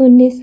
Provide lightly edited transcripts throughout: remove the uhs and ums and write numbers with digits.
19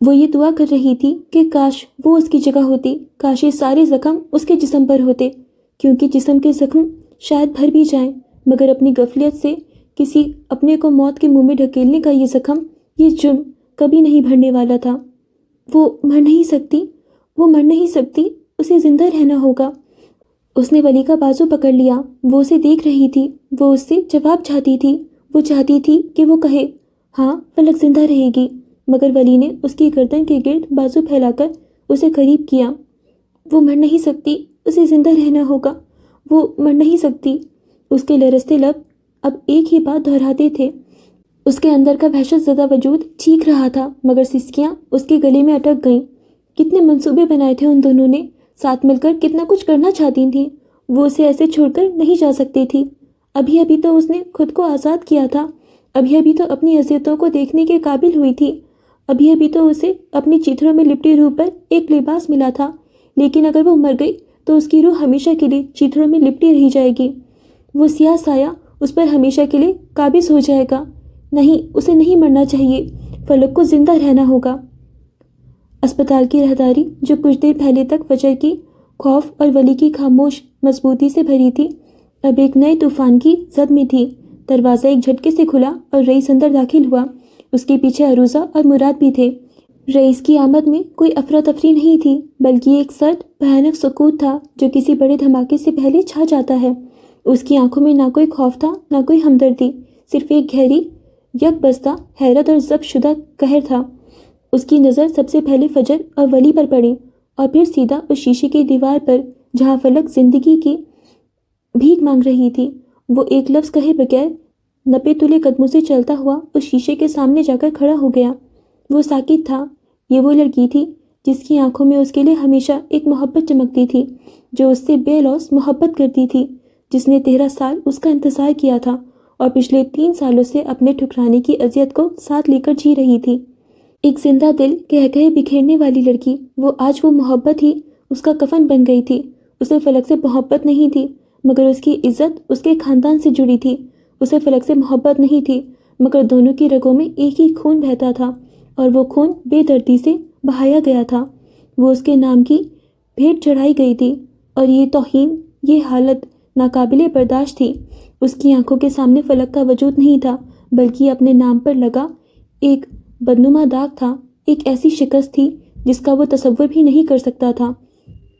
وہ یہ دعا کر رہی تھی کہ کاش وہ اس کی جگہ ہوتی، کاش یہ سارے زخم اس کے جسم پر ہوتے، کیونکہ جسم کے زخم شاید بھر بھی جائیں، مگر اپنی غفلت سے کسی اپنے کو موت کے منہ میں ڈھکیلنے کا یہ زخم، یہ جرم کبھی نہیں بھرنے والا تھا۔ وہ مر نہیں سکتی، وہ مر نہیں سکتی، اسے زندہ رہنا ہوگا۔ اس نے ولی کا بازو پکڑ لیا، وہ اسے دیکھ رہی تھی، وہ اس سے جواب چاہتی تھی، وہ چاہتی تھی کہ وہ کہے ہاں فلک زندہ رہے گی، مگر ولی نے اس کی گردن کے گرد بازو پھیلا کر اسے قریب کیا۔ وہ مر نہیں سکتی، اسے زندہ رہنا ہوگا، وہ مر نہیں سکتی۔ اس کے لرزتے لب اب ایک ہی بات دہراتے تھے۔ اس کے اندر کا وحشت زدہ وجود چیخ رہا تھا، مگر سسکیاں اس کے گلے میں اٹک گئیں۔ کتنے منصوبے بنائے تھے ان دونوں نے، ساتھ مل کر کتنا کچھ کرنا چاہتی تھیں، وہ اسے ایسے چھوڑ کر نہیں جا سکتی تھی۔ ابھی ابھی تو اس نے خود کو آزاد کیا تھا، ابھی ابھی تو اپنی اذیتوں کو دیکھنے کے قابل ہوئی تھی، ابھی ابھی تو اسے اپنی چیتھروں میں لپٹی روح پر ایک لباس ملا تھا، لیکن اگر وہ مر گئی تو اس کی روح ہمیشہ کے لیے چیتھروں میں لپٹی رہ جائے گی، وہ سیاہ سایہ اس پر ہمیشہ کے لیے قابض ہو جائے گا۔ نہیں، اسے نہیں مرنا چاہیے، فلک کو زندہ رہنا ہوگا۔ اسپتال کی راہداری جو کچھ دیر پہلے تک فجر کی خوف اور ولی کی خاموش مضبوطی سے بھری تھی، اب ایک نئے طوفان کی زد میں تھی۔ دروازہ ایک جھٹکے سے کھلا اور رئیس اندر داخل ہوا، اس کے پیچھے عروضہ اور مراد بھی تھے۔ رئیس کی آمد میں کوئی افراتفری نہیں تھی، بلکہ ایک سرد بھیانک سکوت تھا جو کسی بڑے دھماکے سے پہلے چھا جاتا ہے۔ اس کی آنکھوں میں نہ کوئی خوف تھا، نہ کوئی ہمدردی، صرف ایک گہری یک بستہ حیرت اور ضبط شدہ قہر تھا۔ اس کی نظر سب سے پہلے فجر اور ولی پر پڑی، اور پھر سیدھا اس شیشے کی دیوار پر جہاں فلک زندگی کی بھیک مانگ رہی تھی۔ وہ ایک لفظ کہے بغیر نپے تلے قدموں سے چلتا ہوا اس شیشے کے سامنے جا کر کھڑا ہو گیا۔ وہ ساکت تھا۔ یہ وہ لڑکی تھی جس کی آنکھوں میں اس کے لیے ہمیشہ ایک محبت چمکتی تھی، جو اس سے بے لوث محبت کرتی تھی، جس نے 13 سال اس کا انتظار کیا تھا اور پچھلے 3 سالوں سے اپنے ٹھکرانے کی اذیت کو ساتھ لے کر جی رہی تھی۔ ایک زندہ دل کہہ کہے بکھیرنے والی لڑکی، وہ آج وہ محبت ہی اس کا کفن بن گئی تھی۔ اسے فلک سے محبت نہیں تھی، مگر اس کی عزت اس کے خاندان سے جڑی تھی۔ اسے فلک سے محبت نہیں تھی، مگر دونوں کی رگوں میں ایک ہی خون بہتا تھا، اور وہ خون بے دردی سے بہایا گیا تھا۔ وہ اس کے نام کی بھیٹ چڑھائی گئی تھی، اور یہ توہین، یہ حالت ناقابل برداشت تھی۔ اس کی آنکھوں کے سامنے فلک کا وجود نہیں تھا، بلکہ اپنے نام پر لگا ایک بدنما داغ تھا، ایک ایسی شکست تھی جس کا وہ تصور بھی نہیں کر سکتا تھا۔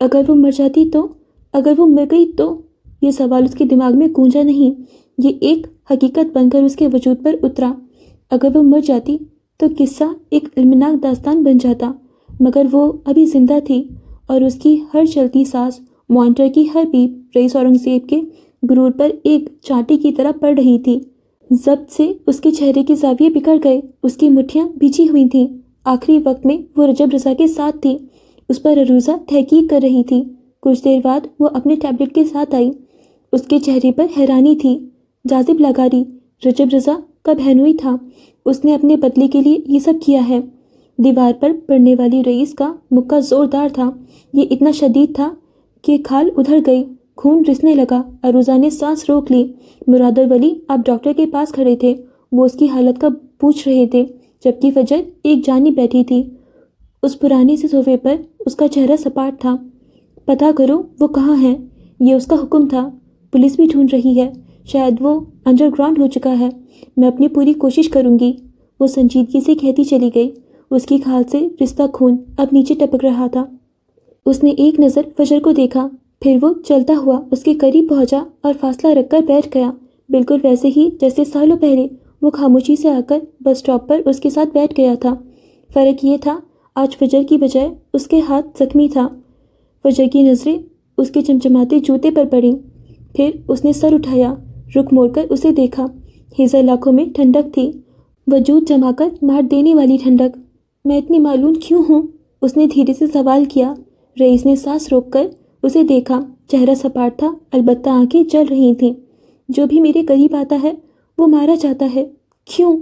اگر وہ مر جاتی تو، اگر وہ مر گئی تو، یہ سوال اس کے دماغ میں گونجا نہیں، یہ ایک حقیقت بن کر اس کے وجود پر اترا۔ اگر وہ مر جاتی تو قصہ ایک المناک داستان بن جاتا، مگر وہ ابھی زندہ تھی، اور اس کی ہر چلتی سانس، مانیٹر کی ہر بیپ رئیس اورنگزیب کے غرور پر ایک چانٹی کی طرح پڑ رہی تھی۔ ضبط سے اس کے چہرے کے زاویے بکھر گئے، اس کی مٹھیاں بھیجی ہوئی تھیں۔ آخری وقت میں وہ رجب رضا کے ساتھ تھی، اس پر عروضہ تحقیق کر رہی تھی۔ کچھ دیر بعد وہ اپنے ٹیبلٹ کے ساتھ آئی، اس کے چہرے پر حیرانی تھی۔ جاذب لغاری، رجب رضا کا بہنوئی تھا، اس نے اپنے بدلے کے لیے یہ سب کیا ہے۔ دیوار پر پڑنے والی رئیس کا مکہ زوردار تھا، یہ اتنا شدید تھا کہ کھال ادھر گئی، خون رسنے لگا۔ عروضہ نے سانس روک لی۔ مراد اور ولی اب ڈاکٹر کے پاس کھڑے تھے، وہ اس کی حالت کا پوچھ رہے تھے، جبکہ فجر ایک جانب بیٹھی تھی۔ اس پرانے سے صوفے پر اس کا چہرہ سپاٹ تھا۔ پتہ کرو وہ کہاں ہیں، یہ اس کا حکم تھا۔ پولیس بھی ڈھونڈ رہی ہے، شاید وہ انڈر گراؤنڈ ہو چکا ہے۔ میں اپنی پوری کوشش کروں گی، وہ سنجیدگی سے کہتی چلی گئی۔ اس کی کھال سے رستا خون اب نیچے ٹپک رہا تھا۔ اس نے ایک نظر فجر کو دیکھا، پھر وہ چلتا ہوا اس کے قریب پہنچا اور فاصلہ رکھ کر بیٹھ گیا، بالکل ویسے ہی جیسے سالوں پہلے وہ خاموشی سے آ کر بس اسٹاپ پر اس کے ساتھ بیٹھ گیا تھا۔ فرق یہ تھا، آج فجر کی بجائے اس کے ہاتھ زخمی تھا۔ فجر کی نظریں اس کے چمچماتے جوتے پر پڑیں، پھر اس نے سر اٹھایا، رخ موڑ کر اسے دیکھا۔ ہیزل آنکھوں میں ٹھنڈک تھی، وجود جما کر مار دینے والی ٹھنڈک۔ میں اتنی معلوم کیوں ہوں؟ اس نے دھیرے سے سوال کیا۔ رئیس نے سانس روک کر اسے دیکھا، چہرہ سپاٹ تھا، البتہ آنکھیں جل رہی تھیں۔ جو بھی میرے قریب آتا ہے وہ مارا جاتا ہے۔ کیوں؟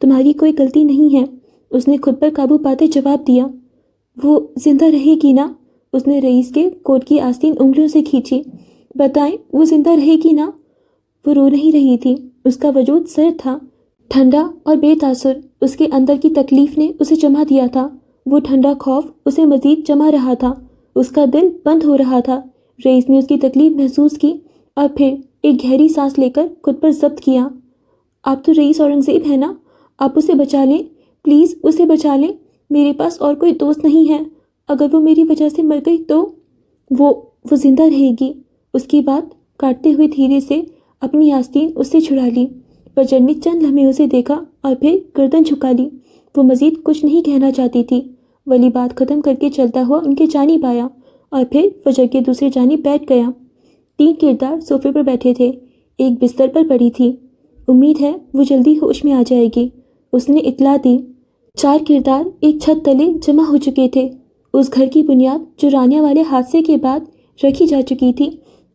تمہاری کوئی غلطی نہیں ہے، اس نے خود پر قابو پاتے جواب دیا۔ وہ زندہ رہے گی نا؟ اس نے رئیس کے کوٹ کی آستین انگلیوں سے کھینچی۔ بتائیں، وہ زندہ رہے گی نا؟ وہ رو نہیں رہی تھی، اس کا وجود سرد تھا، ٹھنڈا اور بے تاثر۔ اس کے اندر کی تکلیف نے اسے جما دیا تھا۔ وہ ٹھنڈا خوف اسے مزید جما رہا تھا، اس کا دل بند ہو رہا تھا۔ رئیس نے اس کی تکلیف محسوس کی اور پھر ایک گہری سانس لے کر خود پر ضبط کیا۔ آپ تو رئیس اورنگزیب ہیں نا، آپ اسے بچا لیں، پلیز اسے بچا لیں، میرے پاس اور کوئی دوست نہیں ہے، اگر وہ میری وجہ سے مر گئی تو وہ زندہ رہے گی۔ اس کی بات کاٹتے ہوئے دھیرے سے اپنی آستین اس سے چھڑا لی۔ فجر نے چند لمحے اسے دیکھا اور پھر گردن جھکا لی۔ وہ مزید کچھ نہیں کہنا چاہتی تھی۔ ولی بات ختم کر کے چلتا ہوا ان کے جانب آیا اور پھر فجر کے دوسرے جانب بیٹھ گیا۔ 3 کردار صوفے پر بیٹھے تھے، ایک بستر پر پڑی تھی۔ امید ہے وہ جلدی ہوش میں آ جائے گی، اس نے اطلاع دی۔ 4 کردار ایک چھت تلے جمع ہو چکے تھے۔ اس گھر کی بنیاد جو رانیہ والے حادثے کے بعد رکھی جا چکی تھی،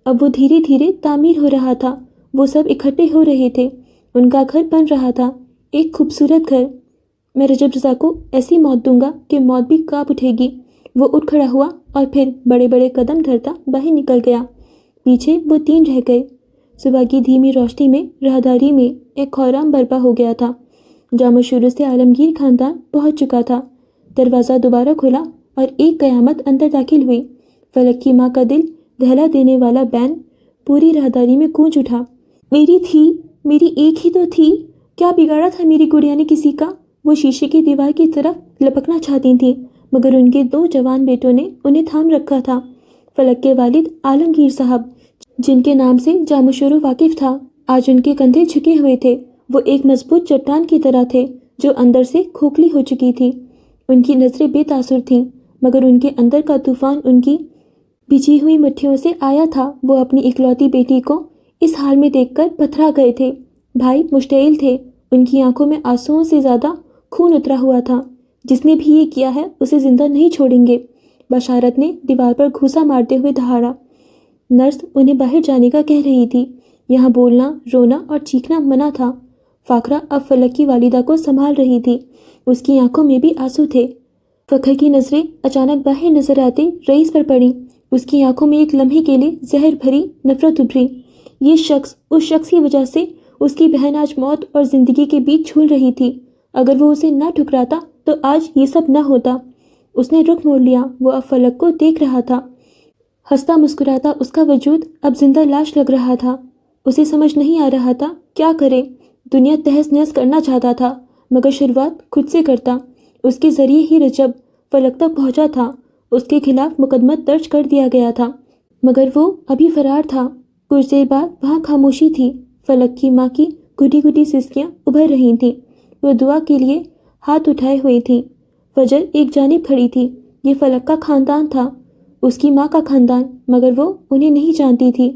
اب وہ دھیرے دھیرے تعمیر ہو رہا تھا۔ وہ سب اکٹھے ہو رہے تھے، ان کا گھر بن رہا تھا، ایک خوبصورت گھر۔ میں رجب رضا کو ایسی موت دوں گا کہ موت بھی کانپ اٹھے گی۔ وہ اٹھ کھڑا ہوا اور پھر بڑے بڑے قدم دھرتا باہر نکل گیا۔ پیچھے وہ 3 رہ گئے۔ صبح کی دھیمی روشنی میں راہداری میں ایک کھورام برپا ہو گیا تھا۔ جامع شروع سے عالمگیر خاندان پہنچ چکا تھا۔ دروازہ دوبارہ کھلا اور ایک قیامت اندر داخل ہوئی۔ فلک کی ماں کا دل دہلا دینے والا بین پوری راہداری میں گونج اٹھا۔ میری تھی، میری ایک ہی تو تھی، کیا بگاڑا تھا میری گڑیا نے کسی کا؟ وہ شیشے کی دیوار کی طرف لپکنا چاہتی تھیں، مگر ان کے 2 جوان بیٹوں نے انہیں تھام رکھا تھا۔ فلک کے والد عالمگیر صاحب، جن کے نام سے جامع شروع واقف تھا، آج ان کے کندھے جھکے ہوئے تھے۔ وہ ایک مضبوط چٹان کی طرح تھے جو اندر سے کھوکھلی ہو چکی تھی۔ ان کی نظریں بے تاثر تھیں، مگر ان کے اندر کا طوفان ان کی بچھی ہوئی مٹھیوں سے آیا تھا۔ وہ اپنی اکلوتی بیٹی کو اس حال میں دیکھ کر پتھرا گئے تھے۔ بھائی مشتعل تھے، ان کی آنکھوں میں آنسوؤں سے زیادہ خون اترا ہوا تھا۔ جس نے بھی یہ کیا ہے اسے زندہ نہیں چھوڑیں گے، بشارت نے دیوار پر گھوسا مارتے ہوئے دہاڑا۔ نرس انہیں باہر جانے کا کہہ رہی تھی۔ یہاں بولنا، رونا اور چیخنا منع تھا۔ فاخرہ اب فلک کی والدہ کو سنبھال رہی تھی، اس کی آنکھوں میں بھی آنسو تھے۔ فخر کی نظریں اچانک باہر نظر آتے رئیس پر پڑیں۔ اس کی آنکھوں میں ایک لمحے کے لیے زہر بھری نفرت ابھری۔ یہ شخص، اس شخص کی وجہ سے اس کی بہن آج موت اور زندگی کے بیچ جھول رہی تھی۔ اگر وہ اسے نہ ٹھکراتا تو آج یہ سب نہ ہوتا۔ اس نے رخ موڑ لیا، وہ اب فلک کو دیکھ رہا تھا۔ ہنستا مسکراتا اس کا وجود اب زندہ لاش لگ رہا تھا۔ اسے سمجھ نہیں آ رہا تھا کیا کرے۔ دنیا تہس نہس کرنا چاہتا تھا، مگر شروعات خود سے کرتا۔ اس کے ذریعے ہی رجب فلک تک پہنچا تھا۔ اس کے خلاف مقدمہ درج کر دیا گیا تھا، مگر وہ ابھی فرار تھا۔ کچھ دیر بعد وہاں خاموشی تھی۔ فلک کی ماں کی گھٹی گھٹی سسکیاں ابھر رہی تھیں۔ وہ دعا کے لیے ہاتھ اٹھائے ہوئے تھی۔ فجر ایک جانب کھڑی تھی۔ یہ فلک کا خاندان تھا، اس کی ماں کا خاندان، مگر وہ انہیں نہیں جانتی تھی۔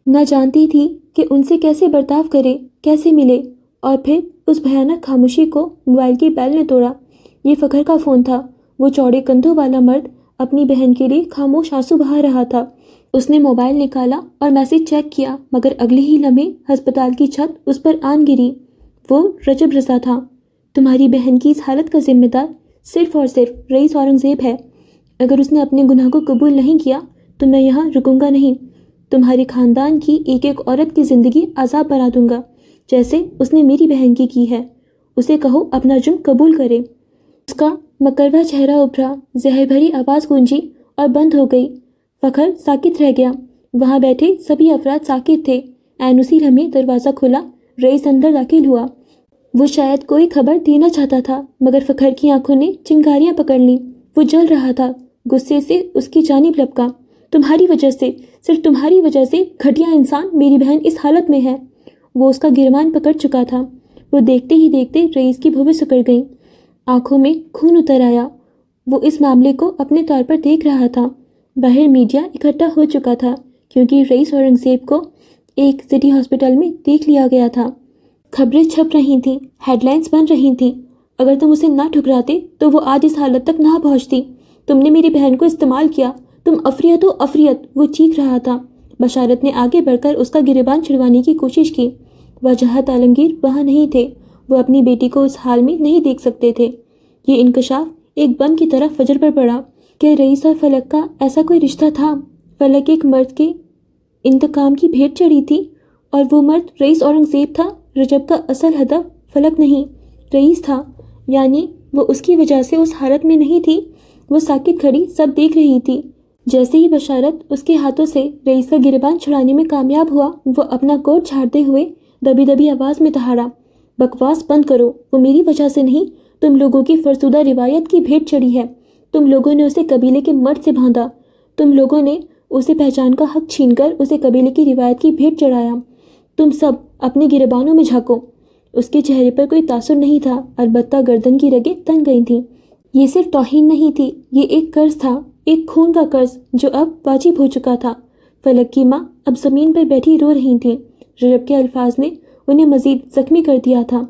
نہ جانتی تھی کہ ان سے کیسے برتاؤ کرے، کیسے ملے۔ اور پھر اس بھیانک خاموشی کو موبائل کی بیل نے توڑا۔ یہ فخر کا فون تھا۔ وہ چوڑے کندھوں والا مرد اپنی بہن کے لیے خاموش آنسو بہا رہا تھا۔ اس نے موبائل نکالا اور میسج چیک کیا، مگر اگلے ہی لمحے ہسپتال کی چھت اس پر آن گری۔ وہ رجب رضا تھا۔ تمہاری بہن کی اس حالت کا ذمہ دار صرف اور صرف رئیس اورنگزیب ہے۔ اگر اس نے اپنے گناہ کو قبول نہیں کیا تو میں یہاں رکوں گا نہیں۔ تمہارے خاندان کی ایک ایک عورت کی زندگی عذاب بنا دوں گا، جیسے اس نے میری بہن کی ہے۔ اسے کہو اپنا جرم قبول کرے۔ اس کا مکروا چہرہ ابھرا، زہر بھری آواز گونجی اور بند ہو گئی۔ فخر ساکت رہ گیا۔ وہاں بیٹھے سبھی افراد ساکت تھے۔ عین اسی لمحے دروازہ کھلا، رئیس اندر داخل ہوا۔ وہ شاید کوئی خبر دینا چاہتا تھا، مگر فخر کی آنکھوں نے چنگاریاں پکڑ لیں۔ وہ جل رہا تھا، غصے سے اس کی جانب لپکا۔ تمہاری وجہ سے، صرف تمہاری وجہ سے گھٹیا انسان میری بہن اس حالت میں ہے۔ وہ اس کا گرمان پکڑ چکا تھا۔ وہ دیکھتے ہی دیکھتے رئیس کی بھویں سکڑ گئیں، آنکھوں میں خون اتر آیا۔ وہ اس معاملے کو اپنے طور پر دیکھ رہا تھا۔ باہر میڈیا اکٹھا ہو چکا تھا، کیونکہ رئیس اورنگزیب کو ایک سٹی ہاسپٹل میں دیکھ لیا گیا تھا۔ خبریں چھپ رہی تھیں، ہیڈ لائنز بن رہی تھیں۔ اگر تم اسے نہ ٹھکراتے تو وہ آج اس حالت تک نہ پہنچتی۔ تم نے میری بہن کو استعمال کیا، تم افریت و افریت، وہ چیخ رہا تھا۔ بشارت نے آگے بڑھ کر اس کا گریبان چھڑوانے کی کوشش کی۔ وجاہت عالمگیر وہاں نہیں تھے، وہ اپنی بیٹی کو اس حال میں نہیں دیکھ سکتے تھے۔ یہ انکشاف ایک بم کی طرح فجر پر پڑا کہ رئیس اور فلک کا ایسا کوئی رشتہ تھا۔ فلک ایک مرد کے انتقام کی بھیٹ چڑھی تھی، اور وہ مرد رئیس اورنگزیب تھا۔ رجب کا اصل ہدف فلک نہیں، رئیس تھا، یعنی وہ اس کی وجہ سے اس حالت میں نہیں تھی۔ وہ ساکت کھڑی سب دیکھ رہی تھی۔ جیسے ہی بشارت اس کے ہاتھوں سے رئیس کا گریبان چھڑانے میں کامیاب ہوا، وہ اپنا کوٹ جھاڑتے ہوئے دبی دبی آواز میں دہاڑا، بکواس بند کرو، وہ میری وجہ سے نہیں، تم لوگوں کی فرسودہ روایت کی بھیٹ چڑھی ہے۔ تم لوگوں نے اسے قبیلے کے مرد سے باندھا، تم لوگوں نے اسے پہچان کا حق چھین کر اسے قبیلے کی روایت کی بھیٹ چڑھایا۔ تم سب اپنے گریبانوں میں جھانکو۔ اس کے چہرے پر کوئی تاثر نہیں تھا، البتہ گردن کی رگیں تن گئی تھیں۔ یہ صرف توہین نہیں تھی، یہ ایک قرض تھا، ایک خون کا قرض جو اب واجب ہو چکا تھا۔ فلک کی ماں اب زمین پر بیٹھی رو رہی تھیں۔ رجب کے الفاظ نے انہیں مزید زخمی کر دیا تھا۔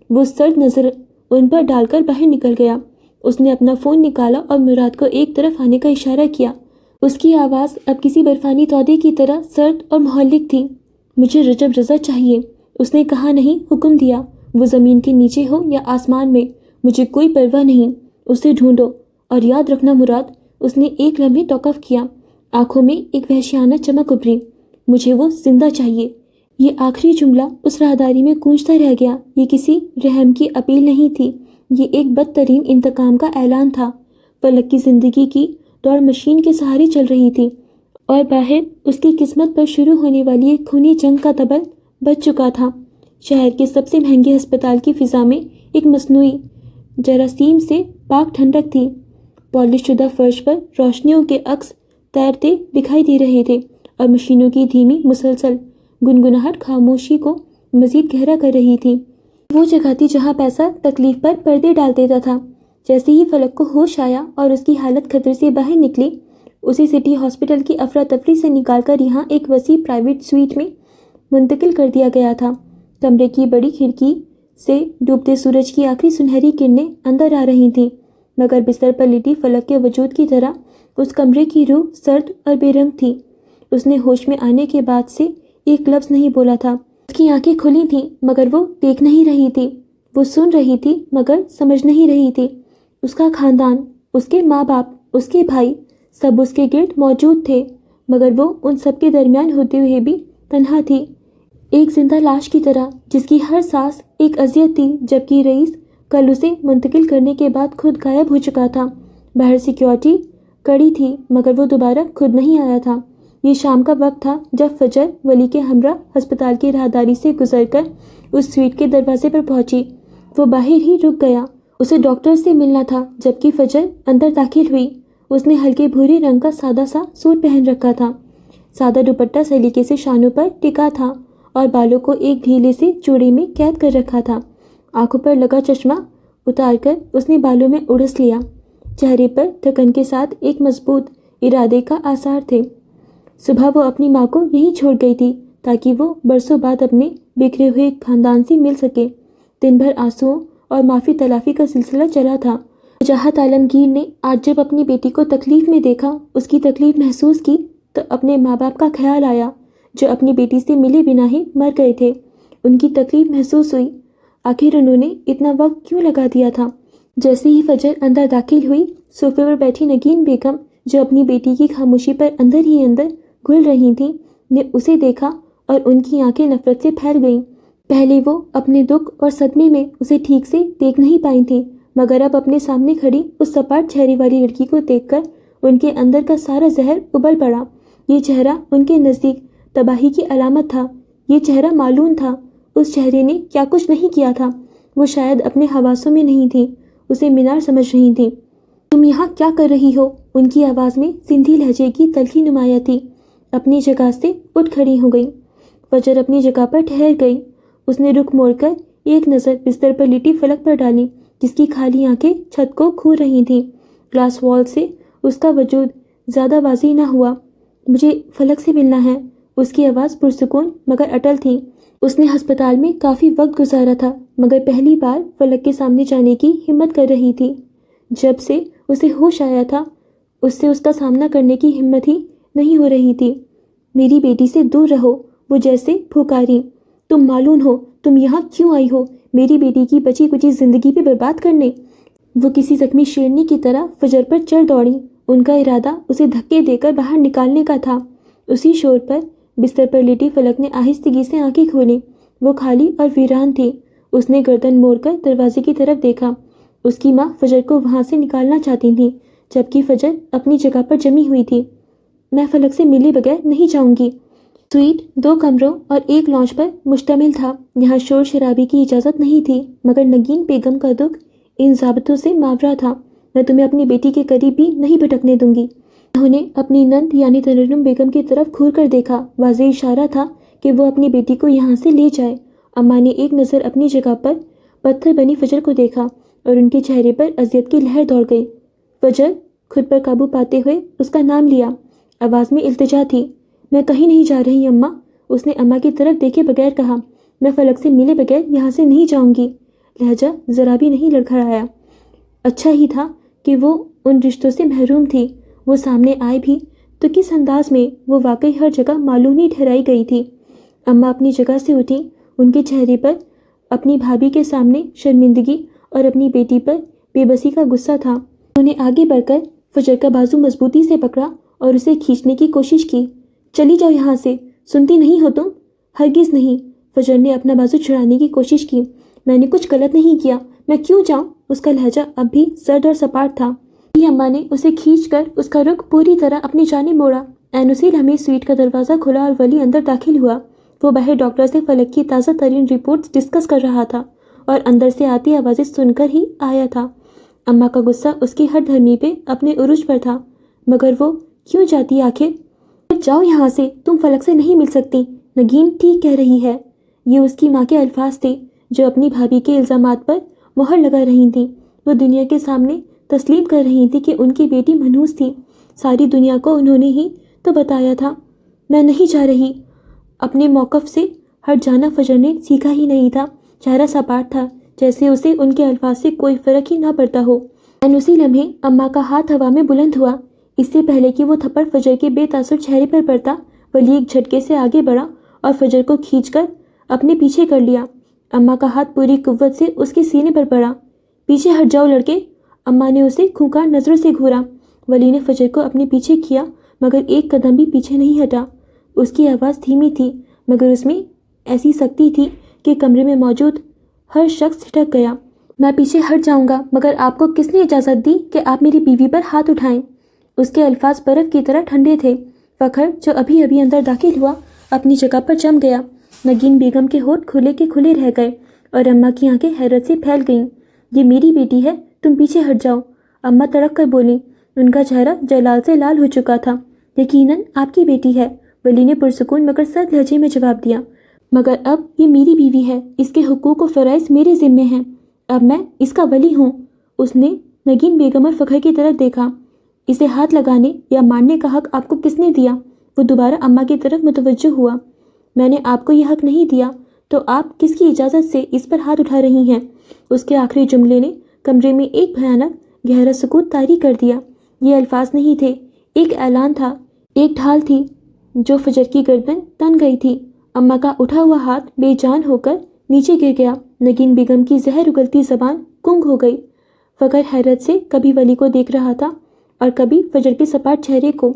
وہ سرد نظر ان پر ڈال کر باہر نکل گیا۔ اس نے اپنا فون نکالا اور مراد کو ایک طرف آنے کا اشارہ کیا۔ اس کی آواز اب کسی برفانی تودے کی طرح سرد اور مہلک تھی۔ مجھے رجب رضا چاہیے، اس نے کہا، نہیں، حکم دیا۔ وہ زمین کے نیچے ہو یا آسمان میں، مجھے کوئی پرواہ نہیں، اسے ڈھونڈو، اور یاد رکھنا مراد، اس نے ایک لمحے توقف کیا، آنکھوں میں ایک وحشیانہ چمک ابھری، مجھے وہ زندہ چاہیے۔ یہ آخری جملہ اس راہداری میں گونجتا رہ گیا۔ یہ کسی رحم کی اپیل نہیں تھی، یہ ایک بدترین انتقام کا اعلان تھا۔ فلک کی زندگی کی دوڑ مشین کے سہارے چل رہی تھی، اور باہر اس کی قسمت پر شروع ہونے والی ایک خونی جنگ کا طبل بج چکا تھا۔ شہر کے سب سے مہنگے ہسپتال کی فضا میں ایک مصنوعی جراثیم سے پاک ٹھنڈک تھی۔ پالش شدہ فرش پر روشنیوں کے عکس تیرتے دکھائی دے رہے تھے، اور مشینوں کی دھیمی مسلسل گنگناہٹ خاموشی کو مزید گہرا کر رہی تھی۔ وہ جگہ تھی جہاں پیسہ تکلیف پر پردے ڈال دیتا تھا۔ جیسے ہی فلک کو ہوش آیا اور اس کی حالت خطرے سے باہر نکلی، اسے سٹی ہاسپٹل کی افراتفری سے نکال کر یہاں ایک وسیع پرائیویٹ سویٹ میں منتقل کر دیا گیا تھا۔ کمرے کی بڑی کھڑکی سے ڈوبتے سورج کی آخری سنہری کرنیں اندر آ رہی تھیں، مگر بستر پر لیٹی فلک کے وجود کی طرح اس کمرے کی روح سرد اور بے رنگ تھی۔ اس نے ہوش میں آنے کے بعد سے ایک لفظ نہیں بولا تھا۔ اس کی آنکھیں کھلی تھیں مگر وہ دیکھ نہیں رہی تھی۔ وہ سن رہی تھی مگر سمجھ نہیں رہی تھی۔ اس کا خاندان، اس کے ماں باپ، اس کے بھائی، سب اس کے گرد موجود تھے، مگر وہ ان سب کے درمیان ہوتے ہوئے بھی تنہا تھی، ایک زندہ لاش کی طرح جس کی ہر سانس ایک اذیت تھی، جبکہ رئیس کل اسے منتقل کرنے کے بعد خود غائب ہو چکا تھا۔ باہر سیکیورٹی کڑی تھی مگر وہ دوبارہ خود نہیں آیا تھا۔ یہ شام کا وقت تھا جب فجر ولی کے ہمراہ ہسپتال کی راہداری سے گزر کر اس سویٹ کے دروازے پر پہنچی۔ وہ باہر ہی رک گیا، اسے ڈاکٹر سے ملنا تھا، جبکہ فجر اندر داخل ہوئی۔ اس نے ہلکے بھورے رنگ کا سادہ سا سوٹ پہن رکھا تھا، سادہ دوپٹہ سلیقے سے شانوں پر ٹکا تھا اور بالوں کو ایک ڈھیلے سے چوڑی میں قید کر رکھا تھا۔ آنکھوں پر لگا چشمہ اتار کر اس نے بالوں میں اڑس لیا۔ چہرے پر تھکن کے ساتھ ایک مضبوط ارادے کا آثار تھے۔ صبح وہ اپنی ماں کو یہیں چھوڑ گئی تھی تاکہ وہ برسوں بعد اپنے بکھرے ہوئے خاندان سے مل سکے۔ دن بھر آنسوؤں اور معافی تلافی کا سلسلہ چلا تھا۔ وجاہت عالمگیر نے آج جب اپنی بیٹی کو تکلیف میں دیکھا، اس کی تکلیف محسوس کی، تو اپنے ماں باپ کا خیال آیا جو اپنی بیٹی سے ملے بنا ہی مر گئے تھے۔ ان کی تکلیف محسوس ہوئی، آخر انہوں نے اتنا وقت کیوں لگا دیا تھا۔ جیسے ہی فجر اندر داخل ہوئی، صوفے پر بیٹھی نگین بیگم جو اپنی بیٹی کی خاموشی پر اندر ہی اندر گھل رہی تھیں، نے اسے دیکھا اور ان کی آنکھیں نفرت سے پھیل گئیں۔ پہلے وہ اپنے دکھ اور صدمے میں اسے ٹھیک سے دیکھ نہیں پائی تھیں، مگر اب اپنے سامنے کھڑی اس سپاٹ چہرے والی لڑکی کو دیکھ کر ان کے اندر کا سارا زہر ابل پڑا۔ یہ چہرہ ان کے نزدیک تباہی کی علامت تھا، یہ چہرہ معلوم تھا۔ اس چہرے نے کیا کچھ نہیں کیا تھا۔ وہ شاید اپنے حواسوں میں نہیں تھی، اسے مینار سمجھ رہی تھی۔ تم یہاں کیا کر رہی ہو؟ ان کی آواز میں سندھی لہجے کی تلخی نمایاں تھی۔ اپنی جگہ سے اٹھ کھڑی ہو گئی۔ فجر اپنی جگہ پر ٹھہر گئی۔ اس نے رخ موڑ کر ایک نظر بستر پر لیٹی فلک پر ڈالی جس کی کھالی آنکھیں چھت کو کھو رہی تھیں۔ گلاس وال سے اس کا وجود زیادہ واضح نہ ہوا۔ مجھے فلک سے ملنا ہے۔ اس کی آواز پرسکون مگر اٹل تھی۔ اس نے ہسپتال میں کافی وقت گزارا تھا مگر پہلی بار فلک کے سامنے جانے کی ہمت کر رہی تھی۔ جب سے اسے ہوش آیا تھا اس سے اس کا سامنا کرنے کی ہمت ہی نہیں ہو رہی تھی۔ میری بیٹی سے دور رہو، وہ جیسے پھکاری۔ تم معلوم ہو تم یہاں کیوں آئی ہو؟ میری بیٹی کی بچی کچی زندگی پہ برباد کرنے؟ وہ کسی زخمی شیرنی کی طرح فجر پر چڑھ دوڑی۔ ان کا ارادہ اسے دھکے دے کر باہر نکالنے کا تھا۔ اسی شور پر بستر پر لیٹی فلک نے آہستگی سے آنکھیں کھولیں۔ وہ خالی اور ویران تھی۔ اس نے گردن موڑ کر دروازے کی طرف دیکھا۔ اس کی ماں فجر کو وہاں سے نکالنا چاہتی تھیں، جبکہ فجر اپنی جگہ پر جمی ہوئی تھی۔ میں فلک سے ملے بغیر نہیں جاؤں گی۔ سویٹ 2 کمروں اور ایک لانچ پر مشتمل تھا۔ یہاں شور شرابے کی اجازت نہیں تھی، مگر نگین بیگم کا دکھ ان ضابطوں سے ماورا تھا۔ میں تمہیں اپنی بیٹی کے قریب بھی نہیں بھٹکنے دوں گی۔ انہوں نے اپنی نند یعنی ترنم بیگم کی طرف گھور کر دیکھا۔ واضح اشارہ تھا کہ وہ اپنی بیٹی کو یہاں سے لے جائے۔ اماں نے ایک نظر اپنی جگہ پر پتھر بنی فجر کو دیکھا اور ان کے چہرے پر اذیت کی لہر دوڑ گئی۔ فجر خود پر قابو پاتے ہوئے اس کا نام لیا۔ آواز میں التجا تھی۔ میں کہیں نہیں جا رہی اماں، اس نے اماں کی طرف دیکھے بغیر کہا۔ میں فلک سے ملے بغیر یہاں سے نہیں جاؤں گی۔ لہجہ ذرا بھی نہیں لڑکھڑایا۔ اچھا ہی تھا کہ وہ ان رشتوں سے محروم تھی۔ وہ سامنے آئے بھی تو کس انداز میں، وہ واقعی ہر جگہ معلومی ٹھہرائی گئی تھی۔ اماں اپنی جگہ سے اٹھی۔ ان کے چہرے پر اپنی بھابھی کے سامنے شرمندگی اور اپنی بیٹی پر بے بسی کا غصہ تھا۔ انہوں نے آگے بڑھ کر فجر کا بازو مضبوطی سے پکڑا اور اسے کھینچنے کی کوشش کی۔ چلی جاؤ یہاں سے، سنتی نہیں ہو تم؟ ہرگز نہیں۔ فجر نے اپنا بازو چھڑانے کی کوشش کی۔ میں نے کچھ غلط نہیں کیا، میں کیوں جاؤں؟ اس کا لہجہ اب بھی سرد اور سپاٹ تھا۔ اماں نے اسے کھینچ کر اس کا رخ پوری طرح اپنی جانب موڑا۔ عین اسی لمحے سویٹ کا دروازہ کھلا اور ولی اندر داخل ہوا۔ وہ باہر ڈاکٹر سے فلک کی تازہ ترین رپورٹس ڈسکس کر رہا تھا اور اندر سے آتی آوازیں سن کر ہی آیا تھا۔ اماں کا غصہ اس کی ہر دھرمی پہ اپنے عروج پر تھا، مگر وہ کیوں جاتی آخر؟ جاؤ یہاں سے، تم فلک سے نہیں مل سکتی۔ نگین ٹھیک کہہ رہی ہے۔ یہ اس کی ماں کے الفاظ تھے جو اپنی بھابھی کے الزامات پر مہر لگا رہی تھیں۔ وہ دنیا کے سامنے تسلیم کر رہی تھی کہ ان کی بیٹی منحوس تھی۔ ساری دنیا کو انہوں نے ہی تو بتایا تھا۔ میں نہیں جا رہی۔ اپنے موقف سے ہٹ جانا فجر نے سیکھا ہی نہیں تھا۔ چہرہ سپاٹ تھا، جیسے اسے ان کے الفاظ سے کوئی فرق ہی نہ پڑتا ہو۔ عین اسی لمحے اماں کا ہاتھ ہوا میں بلند ہوا۔ اس سے پہلے کہ وہ تھپڑ فجر کے بے تاثر چہرے پر پڑتا، ولی ایک جھٹکے سے آگے بڑھا اور فجر کو کھینچ کر اپنے پیچھے کر لیا۔ اماں کا ہاتھ پوری قوت سے اس کے سینے پر پڑا۔ پیچھے ہٹ جاؤ لڑکے۔ اماں نے اسے کھونکار نظروں سے گھورا۔ ولی نے فجر کو اپنے پیچھے کیا، مگر ایک قدم بھی پیچھے نہیں ہٹا۔ اس کی آواز دھیمی تھی، مگر اس میں ایسی سختی تھی کہ کمرے میں موجود ہر شخص ہٹک گیا۔ میں پیچھے ہٹ جاؤں گا، مگر آپ کو کس نے اجازت دی کہ آپ میری بیوی پر ہاتھ اٹھائیں؟ اس کے الفاظ برف کی طرح ٹھنڈے تھے۔ فخر جو ابھی ابھی اندر داخل ہوا اپنی جگہ پر جم گیا۔ نگین بیگم کے ہونٹ کھلے کے کھلے رہ گئے اور اماں کی آنکھیں حیرت سے پھیل گئیں۔ یہ میری بیٹی ہے، تم پیچھے ہٹ جاؤ، اماں تڑک کر بولیں۔ ان کا چہرہ جلال سے لال ہو چکا تھا۔ یقیناً آپ کی بیٹی ہے، ولی نے پرسکون مگر سرد لہجے میں جواب دیا، مگر اب یہ میری بیوی ہے، اس کے حقوق و فرائض میرے ذمے ہیں، اب میں اس کا ولی ہوں۔ اس نے نگین بیگم اور فخر کی طرف دیکھا۔ اسے ہاتھ لگانے یا مارنے کا حق آپ کو کس نے دیا؟ وہ دوبارہ اماں کی طرف متوجہ ہوا۔ میں نے آپ کو یہ حق نہیں دیا تو آپ کس کی اجازت سے اس پر ہاتھ اٹھا رہی ہیں؟ اس کے آخری جملے نے کمرے میں ایک بھیانک گہرا سکوت طاری کر دیا۔ یہ الفاظ نہیں تھے، ایک اعلان تھا، ایک ڈھال تھی جو فجر کی گردن تن گئی تھی۔ اماں کا اٹھا ہوا ہاتھ بے جان ہو کر نیچے گر گیا۔ نگین بیگم کی زہر اگلتی زبان گنگ ہو گئی۔ فخر حیرت سے کبھی ولی کو دیکھ رہا تھا اور کبھی فجر کے سپاٹ چہرے کو۔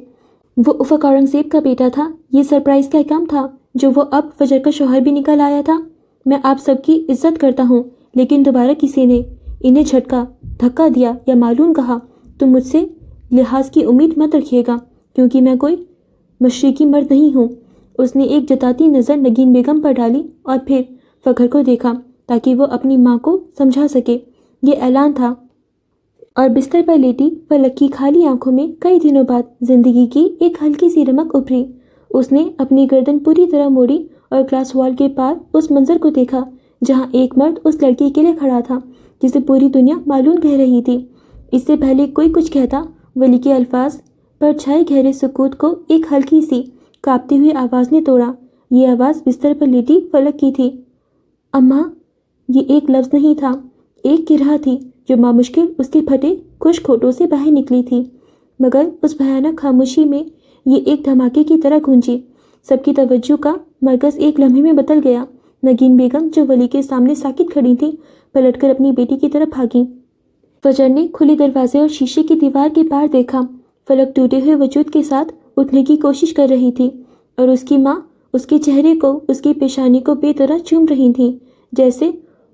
وہ افق اورنگزیب کا بیٹا تھا۔ یہ سرپرائز کا کام تھا جو وہ اب فجر کا شوہر بھی نکل آیا تھا۔ میں آپ سب کی عزت کرتا ہوں، لیکن دوبارہ کسی نے انہیں جھٹکا، دھکا دیا یا معلوم کہا تو مجھ سے لحاظ کی امید مت رکھیے گا، کیونکہ میں کوئی مشرقی مرد نہیں ہوں۔ اس نے ایک جتاتی نظر نگین بیگم پر ڈالی اور پھر فخر کو دیکھا تاکہ وہ اپنی ماں کو سمجھا سکے۔ یہ اعلان تھا۔ اور بستر پر لیٹی فلک کی خالی آنکھوں میں کئی دنوں بعد زندگی کی ایک ہلکی سی رمق ابھری۔ اس نے اپنی گردن پوری طرح موڑی اور گلاس وال کے پار اس منظر کو دیکھا جہاں ایک مرد اس لڑکی کے لیے کھڑا تھا جسے پوری دنیا معلوم کہہ رہی تھی۔ اس سے پہلے کوئی کچھ کہتا، ولی کے الفاظ پر چھائے گہرے سکوت کو ایک ہلکی سی کانپتی ہوئی آواز نے توڑا۔ یہ آواز بستر پر لیٹی فلک کی تھی۔ اماں! یہ ایک لفظ نہیں تھا، ایک کرہ تھی جو مامشکل اس کے پھٹے خشک ہونٹوں سے باہر نکلی تھی، مگر اس بھیانک خاموشی میں یہ ایک دھماکے کی طرح گونجی۔ سب کی توجہ کا مرکز ایک لمحے میں بدل گیا۔ نگین بیگم جو ولی کے سامنے ساکت کھڑی تھی، پلٹ کر اپنی بیٹی کی طرف بھاگی۔ فجر نے کھلے دروازے اور شیشے کی دیوار کے پار دیکھا۔ فلک ٹوٹے ہوئے وجود کے ساتھ اٹھنے کی کوشش کر رہی تھی اور اس کی ماں اس کے چہرے کو، اس کی پیشانی کو بے طرح چوم رہی تھی، جیسے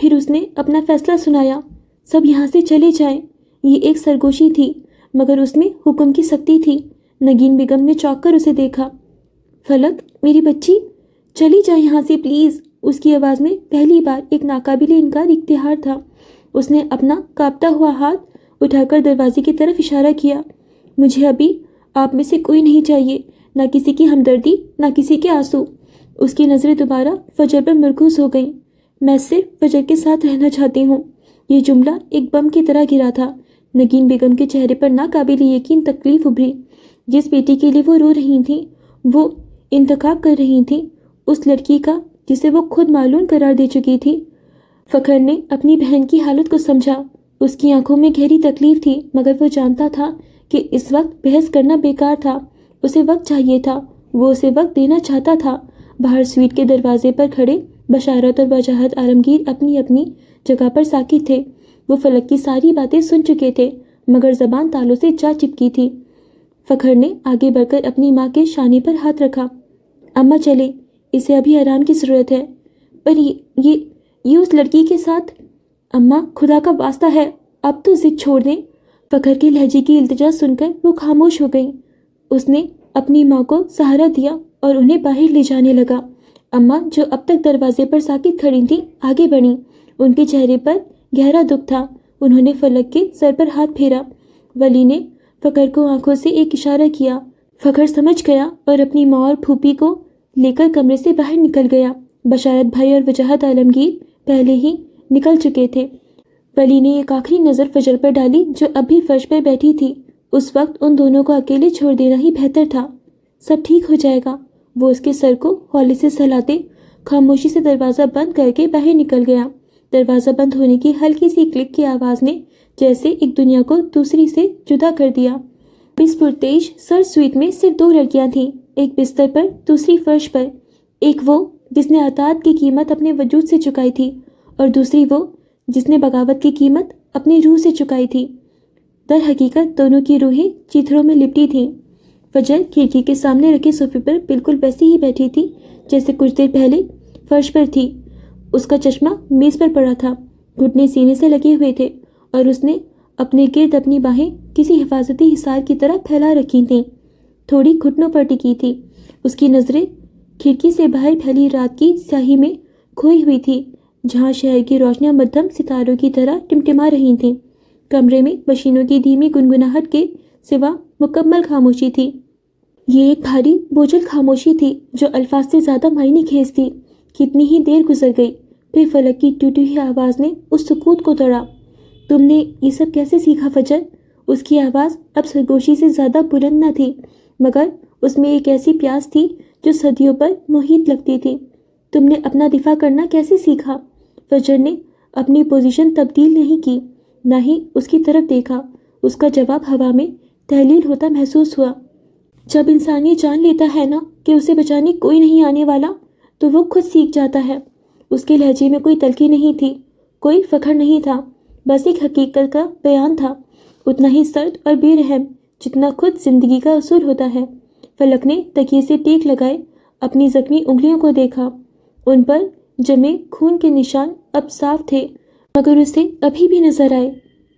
پھر اس نے اپنا فیصلہ سنایا، سب یہاں سے چلے جائیں۔ یہ ایک سرگوشی تھی مگر اس میں حکم کی سختی تھی۔ نگین بیگم نے چونک کر اسے دیکھا۔ فلک، میری بچی، چلی جائے یہاں سے پلیز۔ اس کی آواز میں پہلی بار ایک ناقابل انکار اختیار تھا۔ اس نے اپنا کانپتا ہوا ہاتھ اٹھا کر دروازے کی طرف اشارہ کیا۔ مجھے ابھی آپ میں سے کوئی نہیں چاہیے، نہ کسی کی ہمدردی، نہ کسی کے آنسو۔ اس کی نظریں دوبارہ فجر پر مرکوز ہو گئیں۔ میں صرف فجر کے ساتھ رہنا چاہتی ہوں۔ یہ جملہ ایک بم کی طرح گرا تھا۔ نگین بیگم کے چہرے پر ناقابل یقین تکلیف ابھری۔ جس بیٹی کے لیے وہ رو رہی تھیں، وہ انتخاب کر رہی تھیں، اس لڑکی کا جسے وہ خود معلوم قرار دے چکی تھی۔ فخر نے اپنی بہن کی حالت کو سمجھا۔ اس کی آنکھوں میں گہری تکلیف تھی مگر وہ جانتا تھا کہ اس وقت بحث کرنا بیکار تھا۔ اسے وقت چاہیے تھا، وہ اسے وقت دینا چاہتا تھا۔ باہر سویٹ کے دروازے پر کھڑے بشارت اور وجاہت عالمگیر اپنی اپنی جگہ پر ساکت تھے۔ وہ فلک کی ساری باتیں سن چکے تھے مگر زبان تالوں سے جا چپکی تھی۔ فخر نے آگے بڑھ کر اپنی ماں کے شانے پر ہاتھ رکھا۔ اماں چلے، اسے ابھی آرام کی ضرورت ہے۔ پر یہ اس لڑکی کے ساتھ۔ اماں، خدا کا واسطہ ہے، اب تو ضد چھوڑ دیں۔ فخر کے لہجے کی التجا سن کر وہ خاموش ہو گئی۔ اس نے اپنی ماں کو سہارا دیا اور انہیں باہر لے جانے لگا۔ اماں، جو اب تک دروازے پر ساکت کھڑی تھیں، آگے بڑھیں۔ ان کے چہرے پر گہرا دکھ تھا۔ انہوں نے فلک کے سر پر ہاتھ پھیرا۔ ولی نے فخر کو آنکھوں سے ایک اشارہ کیا۔ فخر سمجھ گیا اور اپنی ماں اور پھوپھی کو لے کر کمرے سے باہر نکل گیا۔ بشارت بھائی اور وجاہت عالمگیر پہلے ہی نکل چکے تھے۔ ولی نے ایک آخری نظر فجر پر ڈالی جو اب بھی فرش پر بیٹھی تھی۔ اس وقت ان دونوں کو اکیلے چھوڑ دینا ہی بہتر تھا۔ سب ٹھیک ہو جائے گا۔ وہ اس کے سر کو ہولے سے سہلاتے خاموشی سے دروازہ بند کر کے باہر نکل گیا۔ دروازہ بند ہونے کی ہلکی سی کلک کی آواز نے جیسے ایک دنیا کو دوسری سے جدا کر دیا۔ اس پرتیش سر سویٹ میں صرف 2 لڑکیاں تھیں، ایک بستر پر، دوسری فرش پر۔ ایک وہ جس نے اطاعت کی قیمت اپنے وجود سے چکائی تھی اور دوسری وہ جس نے بغاوت کی قیمت اپنی روح سے چکائی تھی۔ در حقیقت دونوں کی روحیں چیتھڑوں میں لپٹی تھیں۔ فجر کھڑکی کے سامنے رکھے صوفے پر بالکل ویسی ہی بیٹھی تھی جیسے کچھ دیر پہلے فرش پر تھی۔ اس کا چشمہ میز پر پڑا تھا، گھٹنے سینے سے لگے ہوئے تھے اور اس نے اپنے گرد اپنی باہیں کسی حفاظتی حصار کی طرح پھیلا رکھی تھیں، تھوڑی گھٹنوں پر ٹکی تھی۔ اس کی نظریں کھڑکی سے باہر پھیلی رات کی سیاہی میں کھوئی ہوئی تھی جہاں شہر کی روشنیاں مدھم ستاروں کی طرح ٹمٹما رہی تھیں۔ کمرے میں مشینوں کی دھیمی گنگناہٹ کے سوا مکمل خاموشی تھی۔ یہ ایک بھاری بوجھل خاموشی تھی جو الفاظ سے زیادہ معنی خیز تھی۔ کتنی ہی دیر گزر گئی، پھر فلک کی ٹوٹی ہوئی آواز نے اس سکوت کو توڑا۔ تم نے یہ سب کیسے سیکھا فجر؟ اس کی آواز اب سرگوشی سے زیادہ بلند نہ تھی مگر اس میں ایک ایسی پیاس تھی جو صدیوں پر محیط لگتی تھی۔ تم نے اپنا دفاع کرنا کیسے سیکھا؟ فجر نے اپنی پوزیشن تبدیل نہیں کی، نہ ہی اس کی طرف دیکھا۔ اس کا جواب ہوا میں تحلیل ہوتا محسوس ہوا۔ جب انسان یہ جان لیتا ہے نا کہ اسے بچانے کوئی نہیں آنے والا تو وہ خود سیکھ جاتا ہے۔ اس کے لہجے میں کوئی تلخی نہیں تھی، کوئی فخر نہیں تھا، بس ایک حقیقت کا بیان تھا، اتنا ہی سرد اور بے رحم جتنا خود زندگی کا اصول ہوتا ہے۔ فلک نے تکیے سے ٹیک لگائے اپنی زخمی انگلیوں کو دیکھا۔ ان پر جمے خون کے نشان اب صاف تھے مگر اسے ابھی بھی نظر آئے۔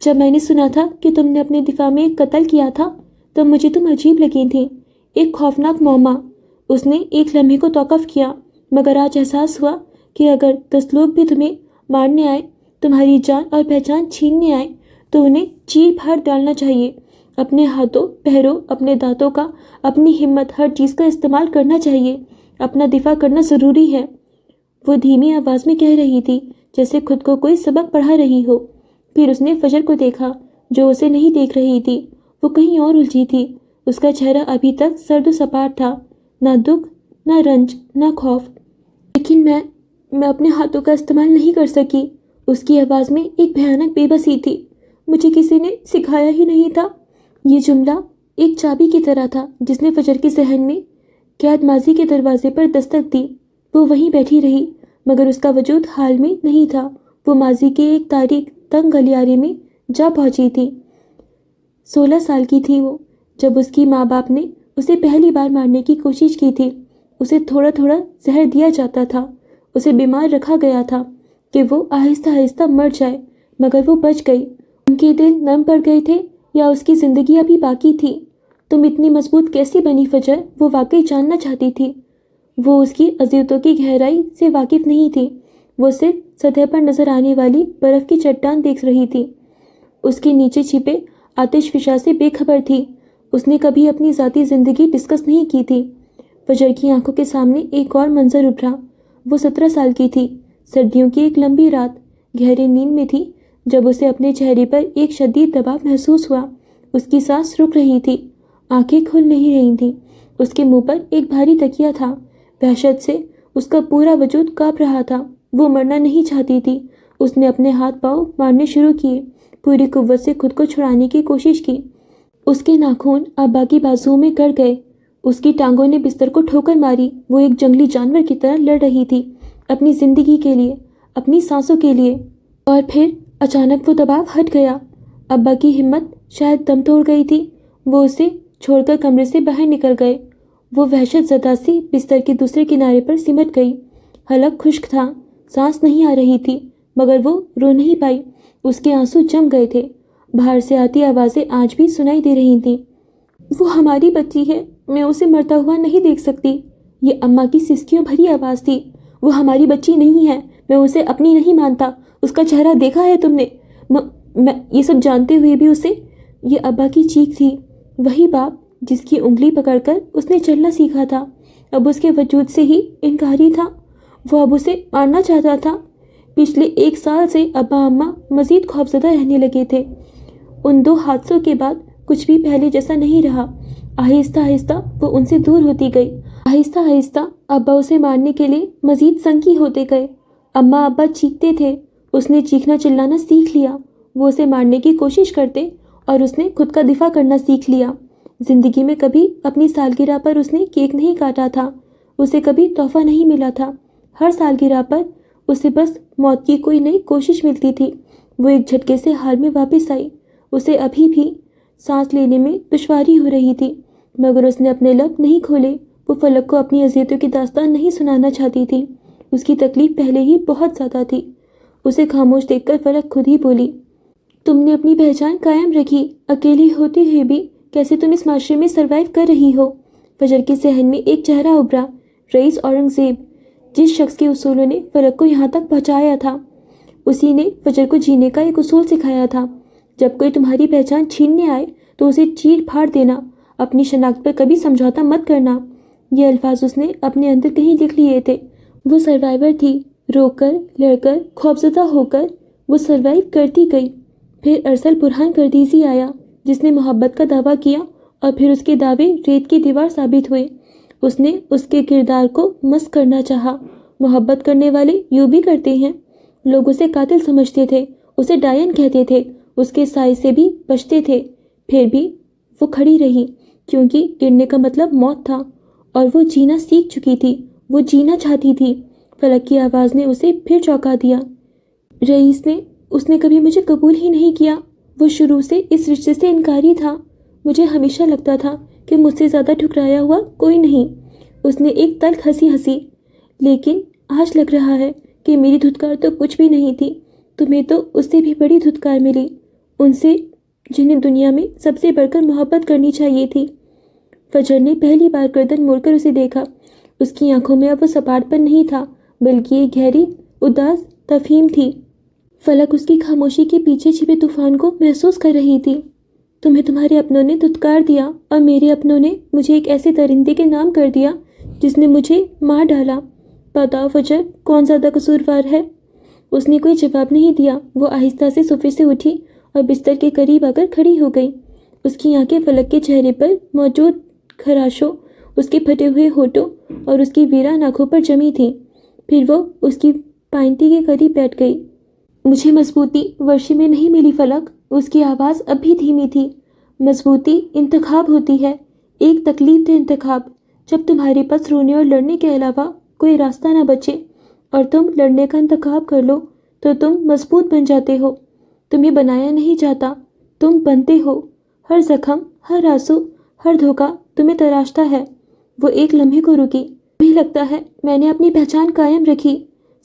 جب میں نے سنا تھا کہ تم نے اپنے دفاع میں ایک قتل کیا تھا تب مجھے تم عجیب لگی تھی، ایک خوفناک معمہ۔ اس نے ایک لمحے کو توقف کیا مگر آج احساس ہوا کہ اگر 10 لوگ بھی تمہیں مارنے آئے، تمہاری جان اور پہچان چھیننے آئے تو انہیں چیر پھاڑ ڈالنا چاہیے۔ اپنے ہاتھوں، پیروں، اپنے دانتوں کا، اپنی ہمت، ہر چیز کا استعمال کرنا چاہیے۔ اپنا دفاع کرنا ضروری ہے، وہ دھیمی آواز میں کہہ رہی تھی جیسے خود کو کوئی سبق پڑھا رہی ہو۔ پھر اس نے فجر کو دیکھا جو اسے نہیں دیکھ رہی تھی، وہ کہیں اور الجھی تھی۔ اس کا چہرہ ابھی تک سرد و سپاٹ تھا، نہ دکھ، نہ رنج، نہ خوف۔ لیکن میں اپنے ہاتھوں کا استعمال نہیں کر سکی۔ اس کی آواز میں ایک بھیانک بے بسی تھی۔ مجھے کسی نے سکھایا ہی نہیں تھا۔ یہ جملہ ایک چابی کی طرح تھا جس نے فجر کے ذہن میں قید ماضی کے دروازے پر دستک دی۔ وہ وہیں بیٹھی رہی مگر اس کا وجود حال میں نہیں تھا، وہ ماضی کے ایک تاریک تنگ گلیارے میں جا پہنچی تھی۔ 16 سال کی تھی وہ جب اس کی ماں باپ نے اسے پہلی بار مارنے کی کوشش کی تھی۔ اسے تھوڑا تھوڑا زہر دیا جاتا تھا، اسے بیمار رکھا گیا تھا کہ وہ آہستہ آہستہ مر جائے، مگر وہ بچ گئی۔ ان کے دل نرم پڑ گئے تھے یا اس کی زندگی ابھی باقی تھی؟ تم اتنی مضبوط کیسی بنی فجر؟ وہ واقعی جاننا چاہتی تھی۔ وہ اس کی اذیتوں کی گہرائی سے واقف نہیں تھی، وہ صرف سطح پر نظر آنے والی برف کی چٹان دیکھ رہی تھی۔ اس کے نیچے چھپے آتش فشاں سے بے خبر تھی۔ اس نے کبھی اپنی ذاتی زندگی ڈسکس نہیں کی تھی۔ فجر کی آنکھوں کے سامنے ایک اور منظر ابھرا۔ وہ 17 سال کی تھی، سردیوں کی ایک لمبی رات، گہرے نیند میں تھی جب اسے اپنے چہرے پر ایک شدید دباؤ محسوس ہوا۔ اس کی سانس رک رہی تھی، آنکھیں کھل نہیں رہی تھیں۔ اس کے منہ پر ایک بھاری تکیہ تھا۔ وحشت سے اس کا پورا وجود کانپ رہا تھا۔ وہ مرنا نہیں چاہتی تھی۔ اس نے اپنے ہاتھ پاؤں مارنے شروع کیے، پوری قوت سے خود کو چھڑانے کی کوشش کی۔ اس کے ناخون ابا کی بازوؤں میں گڑ گئے۔ اس کی ٹانگوں نے بستر کو ٹھوکر ماری۔ وہ ایک جنگلی جانور کی طرح لڑ رہی تھی، اپنی زندگی کے لیے، اپنی سانسوں کے لیے۔ اور پھر اچانک وہ دباؤ ہٹ گیا۔ ابا کی ہمت شاید دم توڑ گئی تھی۔ وہ اسے چھوڑ کر کمرے سے باہر نکل گئے۔ وہ وحشت زدہ سی بستر کے دوسرے کنارے پر سمٹ گئی۔ حلق خشک تھا، سانس نہیں آ رہی تھی، مگر وہ رو نہیں پائی۔ اس کے آنسو جم گئے تھے۔ باہر سے آتی آوازیں آج بھی سنائی دے رہی تھیں۔ وہ ہماری بچی ہے، میں اسے مرتا ہوا نہیں دیکھ سکتی۔ یہ اماں کی سسکیوں بھری آواز تھی۔ وہ ہماری بچی نہیں ہے، میں اسے اپنی نہیں مانتا۔ اس کا چہرہ دیکھا ہے تم نے؟ میں یہ سب جانتے ہوئے بھی اسے… یہ ابا کی چیخ تھی، وہی باپ جس کی انگلی پکڑ کر اس نے چلنا سیکھا تھا، اب اس کے وجود سے ہی انکاری تھا۔ وہ اب اسے مارنا چاہتا تھا۔ پچھلے 1 سال سے ابا اماں مزید خوفزدہ رہنے لگے تھے۔ ان 2 حادثوں کے بعد کچھ بھی پہلے جیسا نہیں رہا۔ آہستہ آہستہ وہ ان سے دور ہوتی گئی۔ آہستہ آہستہ ابا اسے مارنے کے لیے مزید سنگی ہوتے گئے۔ اماں ابا چیختے تھے، اس نے چیخنا چلانا سیکھ لیا۔ وہ اسے مارنے کی کوشش کرتے اور اس نے خود کا دفاع کرنا سیکھ لیا۔ زندگی میں کبھی اپنی سالگرہ پر اس نے کیک نہیں کاٹا تھا، اسے کبھی تحفہ نہیں ملا تھا۔ ہر سالگرہ پر اسے بس موت کی کوئی نئی کوشش ملتی تھی۔ وہ ایک جھٹکے سے حال میں واپس آئی۔ اسے ابھی بھی سانس لینے میں دشواری ہو رہی تھی، مگر اس نے اپنے لب نہیں کھولے۔ وہ فلک کو اپنی اذیتوں کی داستان نہیں سنانا چاہتی تھی۔ اس کی تکلیف پہلے ہی بہت زیادہ تھی۔ اسے خاموش دیکھ کر فلک خود ہی بولی، تم نے اپنی پہچان قائم رکھی، اکیلی ہوتے ہوئے بھی کیسے تم اس معاشرے میں سروائیو کر رہی ہو؟ فجر کے ذہن میں ایک چہرہ ابھرا، رئیس اورنگزیب، جس شخص کے اصولوں نے فلک کو یہاں تک پہنچایا تھا۔ اسی نے فجر کو جینے کا ایک اصول سکھایا تھا، جب کوئی تمہاری پہچان چھیننے آئے تو اسے چیر پھاڑ دینا، اپنی شناخت پر کبھی سمجھوتا مت کرنا۔ یہ الفاظ اس نے اپنے اندر کہیں لکھ لیے تھے۔ وہ سروائیور تھی، رو کر، لڑ کر، خوفزدہ ہو کر وہ سروائیو کرتی گئی۔ پھر ارسل برہان کردیزی آیا، جس نے محبت کا دعویٰ کیا، اور پھر اس کے دعوے ریت کی دیوار ثابت ہوئے۔ اس نے اس کے کردار کو مسخ کرنا چاہا۔ محبت کرنے والے یوں بھی کرتے ہیں۔ لوگ اسے قاتل سمجھتے تھے، اسے ڈائن کہتے تھے، اس کے سائے سے بھی بچتے تھے۔ پھر بھی وہ کھڑی رہی، کیونکہ گرنے کا مطلب موت تھا، اور وہ جینا سیکھ چکی تھی، وہ جینا چاہتی تھی۔ فلک کی آواز نے اسے پھر چونکا دیا۔ رئیس نے، اس نے کبھی مجھے قبول ہی نہیں کیا۔ وہ شروع سے اس رشتے سے انکاری تھا۔ مجھے ہمیشہ لگتا تھا کہ مجھ سے زیادہ ٹھکرایا ہوا کوئی نہیں۔ اس نے ایک تلخ ہنسی ہنسی، لیکن آج لگ رہا ہے کہ میری دھتکار تو کچھ بھی نہیں تھی۔ تمہیں تو اس سے بھی بڑی دھتکار ملی، ان سے جنہیں دنیا میں سب سے بڑھ کر محبت کرنی چاہیے تھی۔ فجر نے پہلی بار گردن موڑ کر اسے دیکھا۔ اس کی آنکھوں میں اب وہ سپاٹ پر نہیں تھا، بلکہ ایک گہری اداس تفہیم تھی۔ فلک اس کی خاموشی کے پیچھے چھپے طوفان کو محسوس کر رہی تھی۔ تمہیں تمہارے اپنوں نے دھتکار دیا، اور میرے اپنوں نے مجھے ایک ایسے درندے کے نام کر دیا جس نے مجھے مار ڈالا۔ بتاؤ فجر، کون زیادہ قصوروار ہے؟ اس نے کوئی جواب نہیں دیا۔ وہ آہستہ سے صوفے سے اٹھی اور بستر کے قریب آ کر کھڑی ہو گئی۔ اس کی آنکھیں فلک کے چہرے پر موجود خراشوں، اس کے پھٹے ہوئے ہونٹوں اور اس کی ویران آنکھوں پر جمی تھیں۔ پھر وہ اس کی پائنتی کے قریب بیٹھ گئی۔ مجھے مضبوطی ورشی میں نہیں ملی فلک، اس کی آواز اب بھی دھیمی تھی۔ مضبوطی انتخاب ہوتی ہے، ایک تکلیف دہ انتخاب۔ جب تمہارے پاس رونے اور لڑنے کے علاوہ کوئی راستہ نہ بچے اور تم لڑنے کا انتخاب کر لو تو تم مضبوط بن جاتے ہو۔ تمہیں بنایا نہیں جاتا، تم بنتے ہو۔ ہر زخم، ہر آنسو، ہر دھوکہ تمہیں تراشتا ہے۔ وہ ایک لمحے کو رکی۔ مجھے لگتا ہے میں نے اپنی پہچان قائم رکھی۔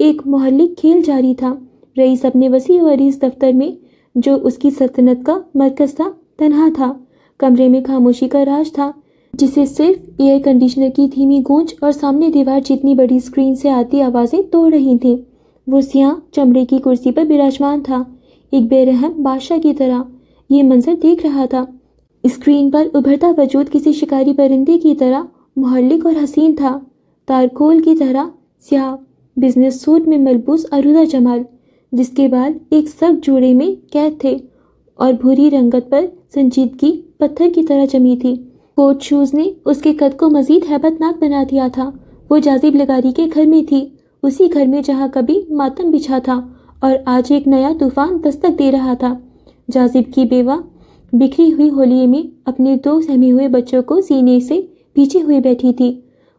ایک محلک کھیل جاری تھا۔ رئیس اپنے وسیع و عریض دفتر میں، جو اس کی سلطنت کا مرکز تھا، تنہا تھا۔ کمرے میں خاموشی کا راج تھا، جسے صرف ایئر کنڈیشنر کی دھیمی گونج اور سامنے دیوار جتنی بڑی اسکرین سے آتی آوازیں توڑ رہی تھیں۔ وہ سیاہ چمڑے کی کرسی پر براجمان تھا، ایک بے رحم بادشاہ کی طرح یہ منظر دیکھ رہا تھا۔ اسکرین پر ابھرتا وجود کسی شکاری پرندے کی طرح محلک اور حسین تھا، تارکول کی طرح سیاہ بزنس سوٹ میں ملبوس عروضہ جمال، جس کے بال ایک سخت جوڑے میں قید تھے اور بھوری رنگت پر سنجیدگی پتھر کی طرح جمی تھی۔ کوٹ شوز نے اس کے قد کو مزید ہیبت ناک بنا دیا تھا۔ وہ جاذب لگاری کے گھر میں تھی، اسی گھر میں جہاں کبھی ماتم بچھا تھا اور آج ایک نیا طوفان دستک دے رہا تھا۔ جاذب کی بیوہ بکھری ہوئی ہولیے میں اپنے 2 سہمے ہوئے بچوں کو سینے سے پیچھے ہوئے بیٹھی تھی۔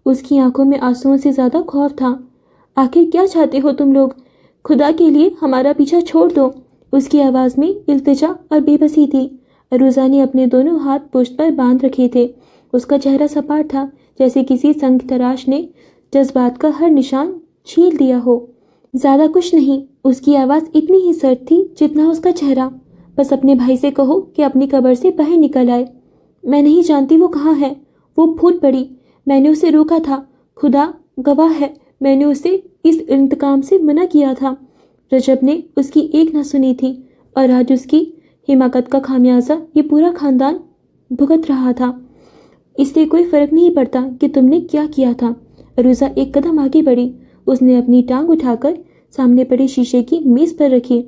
اس کی آنکھوں میں آنسوؤں سے زیادہ خوف تھا۔ آخر کیا چاہتے ہو تم لوگ؟ خدا کے لیے ہمارا پیچھا چھوڑ دو۔ اس کی آواز میں التجا اور بے بسی تھی۔ عروضہ نے اپنے دونوں ہاتھ پشت پر باندھ رکھے تھے۔ اس کا چہرہ سپاٹ تھا، جیسے کسی سنگ تراش نے جذبات کا ہر نشان چھیل دیا ہو۔ زیادہ کچھ نہیں، اس کی آواز اتنی ہی سرد تھی جتنا اس کا چہرہ۔ بس اپنے بھائی سے کہو کہ اپنی قبر سے باہر نکل آئے۔ میں نہیں جانتی وہ کہاں ہے۔ وہ پھوٹ پڑی۔ میں نے اسے روکا تھا، خدا گواہ ہے، میں نے اسے اس انتقام سے منع کیا تھا۔ رجب نے اس کی ایک نہ سنی تھی، اور آج اس کی حماقت کا خمیازہ یہ پورا خاندان بھگت رہا تھا۔ اس سے کوئی فرق نہیں پڑتا کہ تم نے کیا کیا تھا۔ عروضہ ایک قدم آگے بڑھی۔ اس نے اپنی ٹانگ اٹھا کر سامنے پڑے شیشے کی میز پر رکھی۔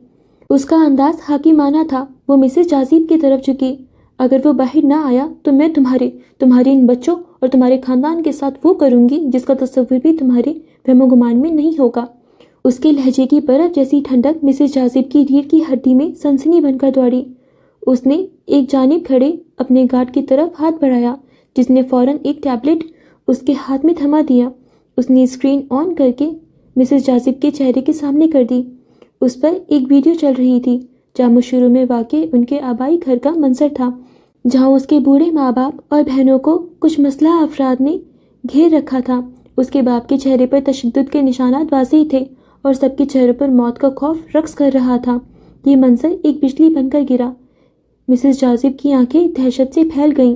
اس کا انداز حاکمانہ تھا۔ وہ مسز جاذب کی طرف جھکی۔ اگر وہ باہر نہ آیا تو میں تمہارے ان بچوں اور تمہارے خاندان کے ساتھ وہ کروں گی جس کا تصور بھی تمہارے وہم و گمان میں نہیں ہوگا۔ اس کے لہجے کی برف جیسی ٹھنڈک مسز جاذب کی ریڑھ کی ہڈی میں سنسنی بن کر دوڑی۔ اس نے ایک جانب کھڑے اپنے گارڈ کی طرف ہاتھ بڑھایا، جس نے فوراً ایک ٹیبلٹ اس کے ہاتھ میں تھما دیا۔ اس نے اسکرین آن کر کے مسز جاذب کے چہرے کے سامنے کر دی۔ اس پر ایک ویڈیو چل رہی تھی، جامع شروع میں واقع ان کے آبائی گھر کا منظر تھا، جہاں اس کے بوڑھے ماں باپ اور بہنوں کو کچھ مسلح افراد نے گھیر رکھا تھا۔ اس کے باپ کے چہرے پر تشدد کے نشانات واضح تھے اور سب کے چہروں پر موت کا خوف رقص کر رہا تھا۔ یہ منظر ایک بجلی بن کر گرا۔ مسز جاذب کی آنکھیں دہشت سے پھیل گئیں۔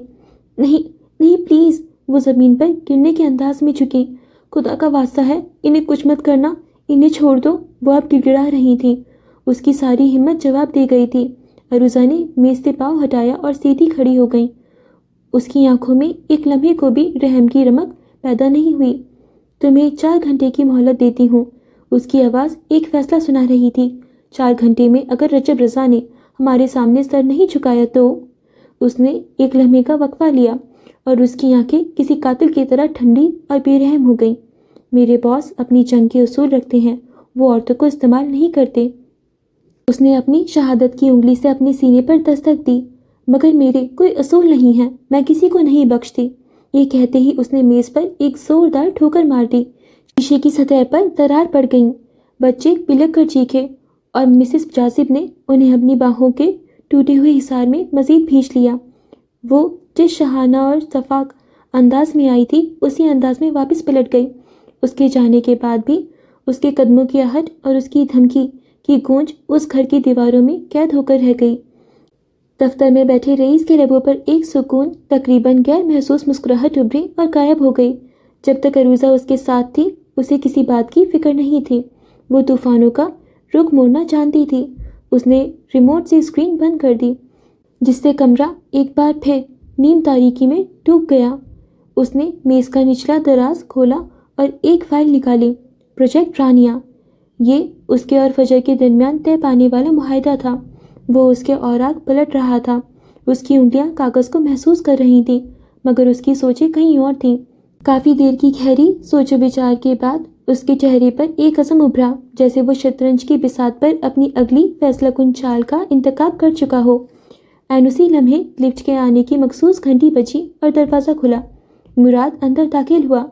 نہیں نہیں پلیز، وہ زمین پر گرنے کے انداز میں جھکی۔ خدا کا واسطہ ہے، انہیں کچھ مت کرنا، انہیں چھوڑ دو۔ وہ اب گڑگڑا رہی تھی۔ اس کی ساری ہمت جواب دے گئی تھی۔ عروضہ نے میز سے پاؤں ہٹایا اور سیدھی کھڑی ہو گئی۔ اس کی آنکھوں میں ایک لمحے کو بھی رحم کی رمق پیدا نہیں ہوئی۔ تمہیں 4 گھنٹے کی مہلت دیتی ہوں۔ اس کی آواز ایک فیصلہ سنا رہی تھی۔ 4 گھنٹے میں اگر رجب رضا نے ہمارے سامنے سر نہیں جھکایا تو… اس نے ایک لمحے کا وقفہ لیا اور اس کی آنکھیں کسی قاتل کی طرح ٹھنڈی اور بے رحم ہو گئیں۔ میرے باس اپنی جنگ کے اصول رکھتے ہیں، وہ عورتوں کو استعمال نہیں کرتے۔ اس نے اپنی شہادت کی انگلی سے اپنے سینے پر دستک دی۔ مگر میرے کوئی اصول نہیں ہیں، میں کسی کو نہیں بخشتی۔ یہ کہتے ہی اس نے میز پر ایک زوردار ٹھوکر مار دی۔ شیشے کی سطح پر درار پڑ گئی۔ بچے بلک کر چیخے اور مسز جاذب نے انہیں اپنی باہوں کے ٹوٹے ہوئے حصار میں مزید بھینچ لیا۔ وہ جس شاہانہ اور شفاق انداز میں آئی تھی، اسی انداز میں واپس پلٹ گئی۔ اس کے جانے کے بعد بھی اس کے قدموں کی آہٹ اور اس کی دھمکی کی گونج اس گھر کی دیواروں میں قید ہو کر رہ گئی۔ دفتر میں بیٹھے رئیس کے لبوں پر ایک سکون تقریباً غیر محسوس مسکراہٹ ابھری اور غائب ہو گئی۔ جب تک عروضہ اس کے ساتھ تھی، اسے کسی بات کی فکر نہیں تھی۔ وہ طوفانوں کا رخ موڑنا جانتی تھی۔ اس نے ریموٹ سے اسکرین بند کر دی، جس سے کمرہ ایک بار پھر نیم تاریکی میں ڈوب گیا۔ اس نے میز کا نچلا دراز کھولا اور ایک فائل نکالی، پروجیکٹ رانیہ۔ یہ اس کے اور فجر کے درمیان طے پانے والا معاہدہ تھا۔ وہ اس کے اوراق پلٹ رہا تھا۔ اس کی انگلیاں کاغذ کو محسوس کر رہی تھیں، مگر اس کی سوچیں کہیں اور تھیں۔ کافی دیر کی گہری سوچ و بچار کے بعد اس کے چہرے پر ایک عزم ابھرا، جیسے وہ شطرنج کی بساط پر اپنی اگلی فیصلہ کن چال کا انتخاب کر چکا ہو۔ عین اسی لمحے لفٹ کے آنے کی مخصوص گھنٹی بجی اور دروازہ کھلا۔ مراد اندر داخل ہوا۔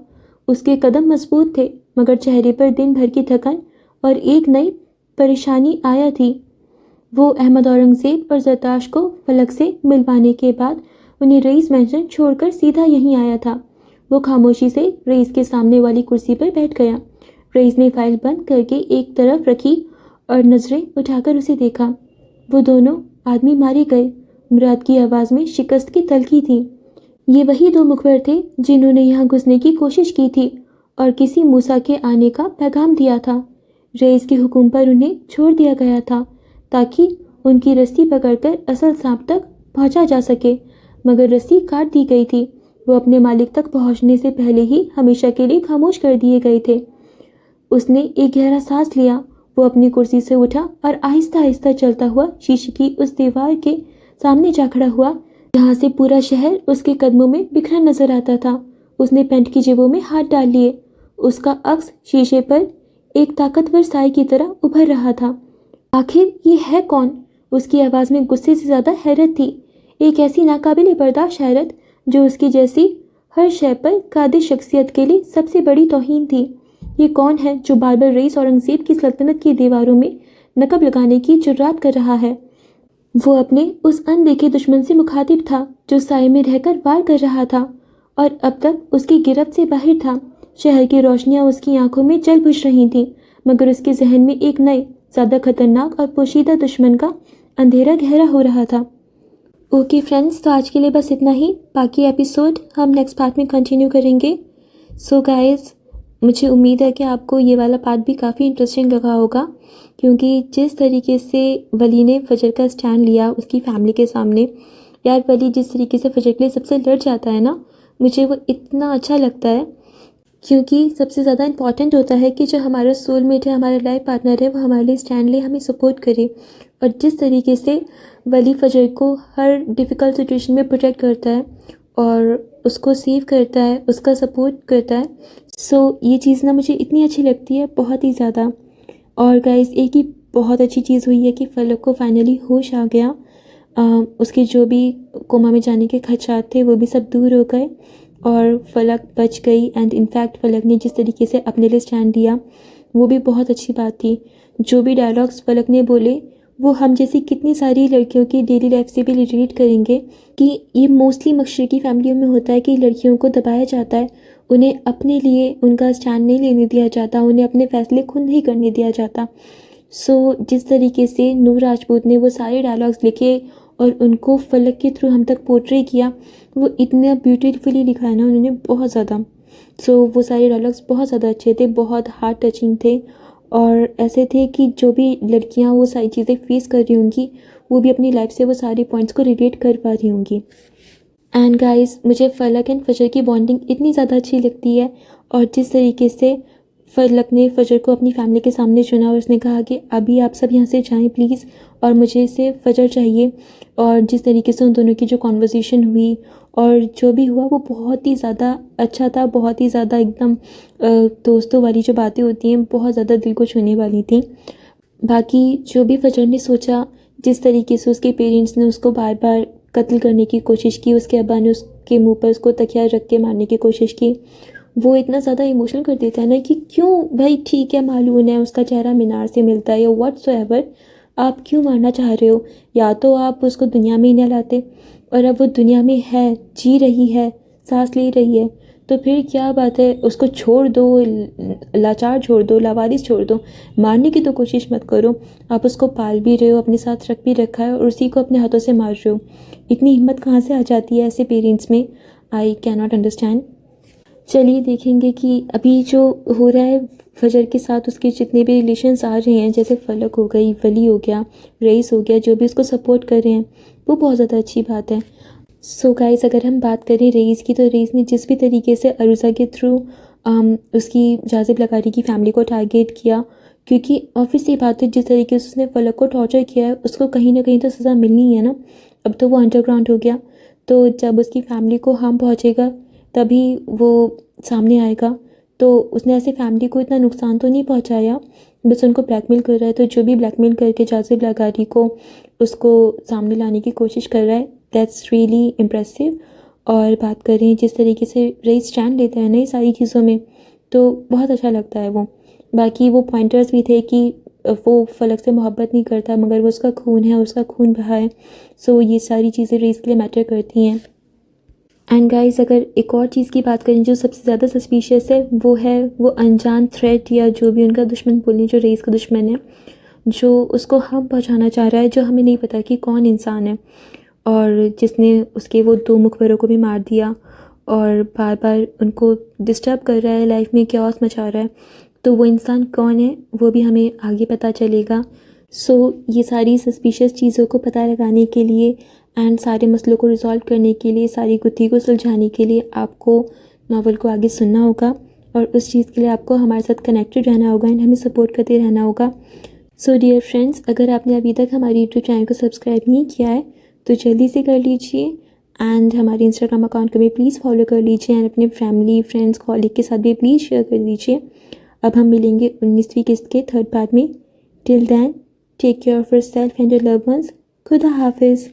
اس کے قدم مضبوط تھے، مگر چہرے پر دن بھر کی تھکن اور ایک نئی پریشانی آیا تھی۔ وہ احمد اورنگزیب اور زرتاش کو فلک سے ملوانے کے بعد انہیں رئیس مینشن چھوڑ کر سیدھا یہیں آیا تھا۔ وہ خاموشی سے رئیس کے سامنے والی کرسی پر بیٹھ گیا۔ رئیس نے فائل بند کر کے ایک طرف رکھی اور نظریں اٹھا کر اسے دیکھا۔ وہ دونوں آدمی مارے گئے۔ مراد کی آواز میں شکست کی تلخی تھی۔ یہ وہی دو مخبر تھے جنہوں نے یہاں گھسنے کی کوشش کی تھی اور کسی موسیٰ کے آنے کا پیغام دیا تھا۔ رئیس کے حکم پر انہیں چھوڑ دیا گیا تھا تاکہ ان کی رسی پکڑ کر اصل سانپ تک پہنچا جا سکے، مگر رسی کاٹ دی گئی تھی۔ وہ اپنے مالک تک پہنچنے سے پہلے ہی ہمیشہ کے لیے خاموش کر دیے گئے تھے۔ اس نے ایک گہرا سانس لیا۔ وہ اپنی کرسی سے اٹھا اور آہستہ آہستہ چلتا ہوا شیشے کی اس دیوار کے سامنے جا کھڑا ہوا جہاں سے پورا شہر اس کے قدموں میں بکھرا نظر آتا تھا۔ اس نے پینٹ کی جیبوں میں ہاتھ ڈال لیے۔ اس کا عکس شیشے پر ایک طاقتور سائے کی طرح ابھر رہا تھا۔ آخر یہ ہے کون؟ اس کی آواز میں غصے سے زیادہ حیرت تھی، ایک ایسی ناقابل برداشت حیرت جو اس کی جیسی ہر شے پر قادر شخصیت کے لیے سب سے بڑی توہین تھی۔ یہ کون ہے جو بار بار رئیس اورنگزیب کی سلطنت کی دیواروں میں نقب لگانے کی جرات کر رہا ہے؟ وہ اپنے اس اندیکھے دشمن سے مخاطب تھا جو سائے میں رہ کر وار کر رہا تھا اور اب تک اس کی گرفت سے باہر تھا۔ شہر کی روشنیاں اس کی آنکھوں میں جل بجھ رہی تھیں، مگر اس کے ذہن میں ایک نئے، زیادہ خطرناک اور پوشیدہ دشمن کا اندھیرا گہرا ہو رہا تھا۔ اوکے فرینڈز، تو آج کے لیے بس اتنا ہی۔ باقی ایپیسوڈ ہم نیکسٹ پارٹ میں کنٹینیو کریں گے۔ سو گائز، مجھے امید ہے کہ آپ کو یہ والا پارٹ بھی کافی انٹرسٹنگ لگا ہوگا، کیونکہ جس طریقے سے ولی نے فجر کا اسٹینڈ لیا اس کی فیملی کے سامنے، یار ولی جس طریقے سے فجر کے لیے سب سے لڑ جاتا ہے نا، مجھے وہ اتنا اچھا لگتا ہے، کیونکہ سب سے زیادہ امپورٹنٹ ہوتا ہے کہ جو ہمارا سول میٹ ہے، ہمارا لائف پارٹنر ہے، وہ ہمارے لیے اسٹینڈ لے، ہمیں سپورٹ کرے۔ اور جس طریقے سے ولی فجر کو ہر ڈیفیکلٹ سچویشن میں پروٹیکٹ کرتا ہے اور اس کو سیو کرتا ہے، اس کا سپورٹ کرتا ہے، سو یہ چیز نا مجھے اتنی اچھی لگتی ہے، بہت ہی زیادہ۔ اور گائز، ایک ہی بہت اچھی چیز ہوئی ہے کہ فلک کو فائنلی ہوش آ گیا۔ اس کے جو بھی کوما میں جانے کے خدشات تھے وہ بھی سب دور ہو گئے اور فلک بچ گئی۔ اینڈ انفیکٹ فلک نے جس طریقے سے اپنے لیے اسٹینڈ لیا وہ بھی بہت اچھی بات تھی۔ جو بھی ڈائلاگس فلک نے بولے وہ ہم جیسی کتنی ساری لڑکیوں کی ڈیلی لائف سے بھی ریلیٹ کریں گے، کہ یہ موسٹلی مشرقی فیملیوں میں ہوتا ہے کہ لڑکیوں کو دبایا جاتا ہے، انہیں اپنے لیے ان کا اسٹینڈ نہیں لینے دیا جاتا، انہیں اپنے فیصلے خود نہیں کرنے دیا جاتا۔ سو جس طریقے سے نور راجپوت نے وہ سارے ڈائلاگس لکھے اور ان کو فلک کے تھرو ہم تک پورٹری کیا، وہ اتنا بیوٹیفلی لکھا ہے نا انہوں نے، بہت زیادہ۔ سو وہ سارے ڈائلاگس بہت زیادہ اچھے تھے، بہت ہارٹ ٹچنگ تھے اور ایسے تھے کہ جو بھی لڑکیاں وہ ساری چیزیں فیس کر رہی ہوں گی وہ بھی اپنی لائف سے وہ سارے پوائنٹس کو ریلیٹ کر پا رہی ہوں گی۔ اینڈ گائز، مجھے فلک اینڈ فجر کی بانڈنگ اتنی زیادہ اچھی لگتی ہے، اور جس طریقے سے فلک نے فجر کو اپنی فیملی کے سامنے چنا اور اس نے کہا کہ ابھی آپ سب یہاں سے جائیں پلیز اور مجھے صرف فجر چاہیے، اور جس طریقے سے ان دونوں کی جو کنورسیشن ہوئی اور جو بھی ہوا وہ بہت ہی زیادہ اچھا تھا، بہت ہی زیادہ ایک دم دوستوں والی جو باتیں ہوتی ہیں بہت زیادہ دل کو چھونے والی تھیں۔ باقی جو بھی فجر نے سوچا، جس طریقے سے اس کے پیرنٹس نے اس کو بار بار قتل کرنے کی کوشش کی، اس کے ابا نے اس کے منہ پر اس کو تکیہ رکھ کے مارنے کی کوشش کی، وہ اتنا زیادہ ایموشنل کر دیتا ہے نا کہ کیوں بھائی، ٹھیک ہے معلوم ہے اس کا چہرہ مینار سے ملتا ہے یا واٹ سو ایور، آپ کیوں مارنا چاہ رہے ہو؟ یا تو آپ اس کو دنیا میں ہی نہ لاتے، اور اب وہ دنیا میں ہے، جی رہی ہے، سانس لے رہی ہے، تو پھر کیا بات ہے، اس کو چھوڑ دو، لاچار چھوڑ دو، لاوارث چھوڑ دو، مارنے کی تو کوشش مت کرو۔ آپ اس کو پال بھی رہے ہو، اپنے ساتھ رکھ بھی رکھا ہے اور اسی کو اپنے ہاتھوں سے مار رہے ہو، اتنی ہمت کہاں سے آ جاتی ہے ایسے پیرنٹس میں؟ آئی کی ناٹ انڈرسٹینڈ۔ چلیے دیکھیں گے کہ ابھی جو ہو رہا ہے فجر کے ساتھ، اس کے جتنے بھی ریلیشنس آ رہے ہیں، جیسے فلک ہو گئی، ولی ہو گیا، رئیس ہو گیا، جو بھی اس کو سپورٹ کر رہے ہیں، وہ بہت زیادہ اچھی بات ہے۔ سو گائز، اگر ہم بات کریں رئیس کی، تو رئیس نے جس بھی طریقے سے عروسہ کے تھرو اس کی جاذب لغاری کی فیملی کو ٹارگیٹ کیا، کیونکہ آفس یہ بات ہے جس طریقے سے اس نے فلک کو ٹارچر کیا ہے اس کو کہیں نہ کہیں تو سزا ملنی ہے نا۔ اب تو وہ انڈر گراؤنڈ ہو گیا، تو جب اس کی فیملی کو ہارم پہنچے گا تبھی وہ سامنے آئے گا، تو اس نے ایسے فیملی کو اتنا نقصان تو نہیں پہنچایا، بس ان کو بلیک میل کر رہا ہے۔ تو جو بھی بلیک میل کر کے جاذب لغاری کو اس کو سامنے لانے کی کوشش کر رہا ہے، دیٹس ریئلی امپریسو۔ اور بات کریں جس طریقے سے رئیس اسٹینڈ لیتا ہے نا یہ ساری چیزوں میں، تو بہت اچھا لگتا ہے وہ۔ باقی وہ پوائنٹرز بھی تھے کہ وہ فلک سے محبت نہیں کرتا مگر وہ اس کا خون ہے، اس کا خون بہا ہے، سو یہ ساری چیزیں رئیس کے لیے میٹر کرتی ہیں۔ اینڈ گائز اگر ایک اور چیز کی بات کریں جو سب سے زیادہ سسپیشیس ہے وہ انجان تھریٹ یا جو بھی ان کا دشمن بولیں، جو ریس کا دشمن ہے، جو اس کو ہم پہنچانا چاہ رہا ہے، جو ہمیں نہیں پتہ کہ کون انسان ہے، اور جس نے اس کے وہ 2 مخبروں کو بھی مار دیا اور بار بار ان کو ڈسٹرب کر رہا ہے، لائف میں کیوس مچا رہا ہے. تو وہ انسان کون ہے وہ بھی ہمیں آگے پتہ چلے گا. سو یہ ساری سسپیشیس چیزوں کو پتہ لگانے کے لیے اینڈ سارے مسئلوں کو ریزالو کرنے کے لیے، ساری گتھی کو سلجھانے کے لیے آپ کو ناول کو آگے سننا ہوگا، اور اس چیز کے لیے آپ کو ہمارے ساتھ کنیکٹڈ رہنا ہوگا اینڈ ہمیں سپورٹ کرتے رہنا ہوگا. سو ڈیئر فرینڈس، اگر آپ نے ابھی تک ہماری یوٹیوب چینل کو سبسکرائب نہیں کیا ہے تو جلدی سے کر لیجئے، اینڈ ہمارے انسٹاگرام اکاؤنٹ کو بھی پلیز فالو کر لیجئے، اینڈ اپنے فیملی، فرینڈس، کالیگ کے ساتھ بھی پلیز شیئر کر دیجئے. اب ہم ملیں گے 19ویں قسط کے 3rd پارٹ میں. Till then take care of yourself and your loved ones. خدا حافظ.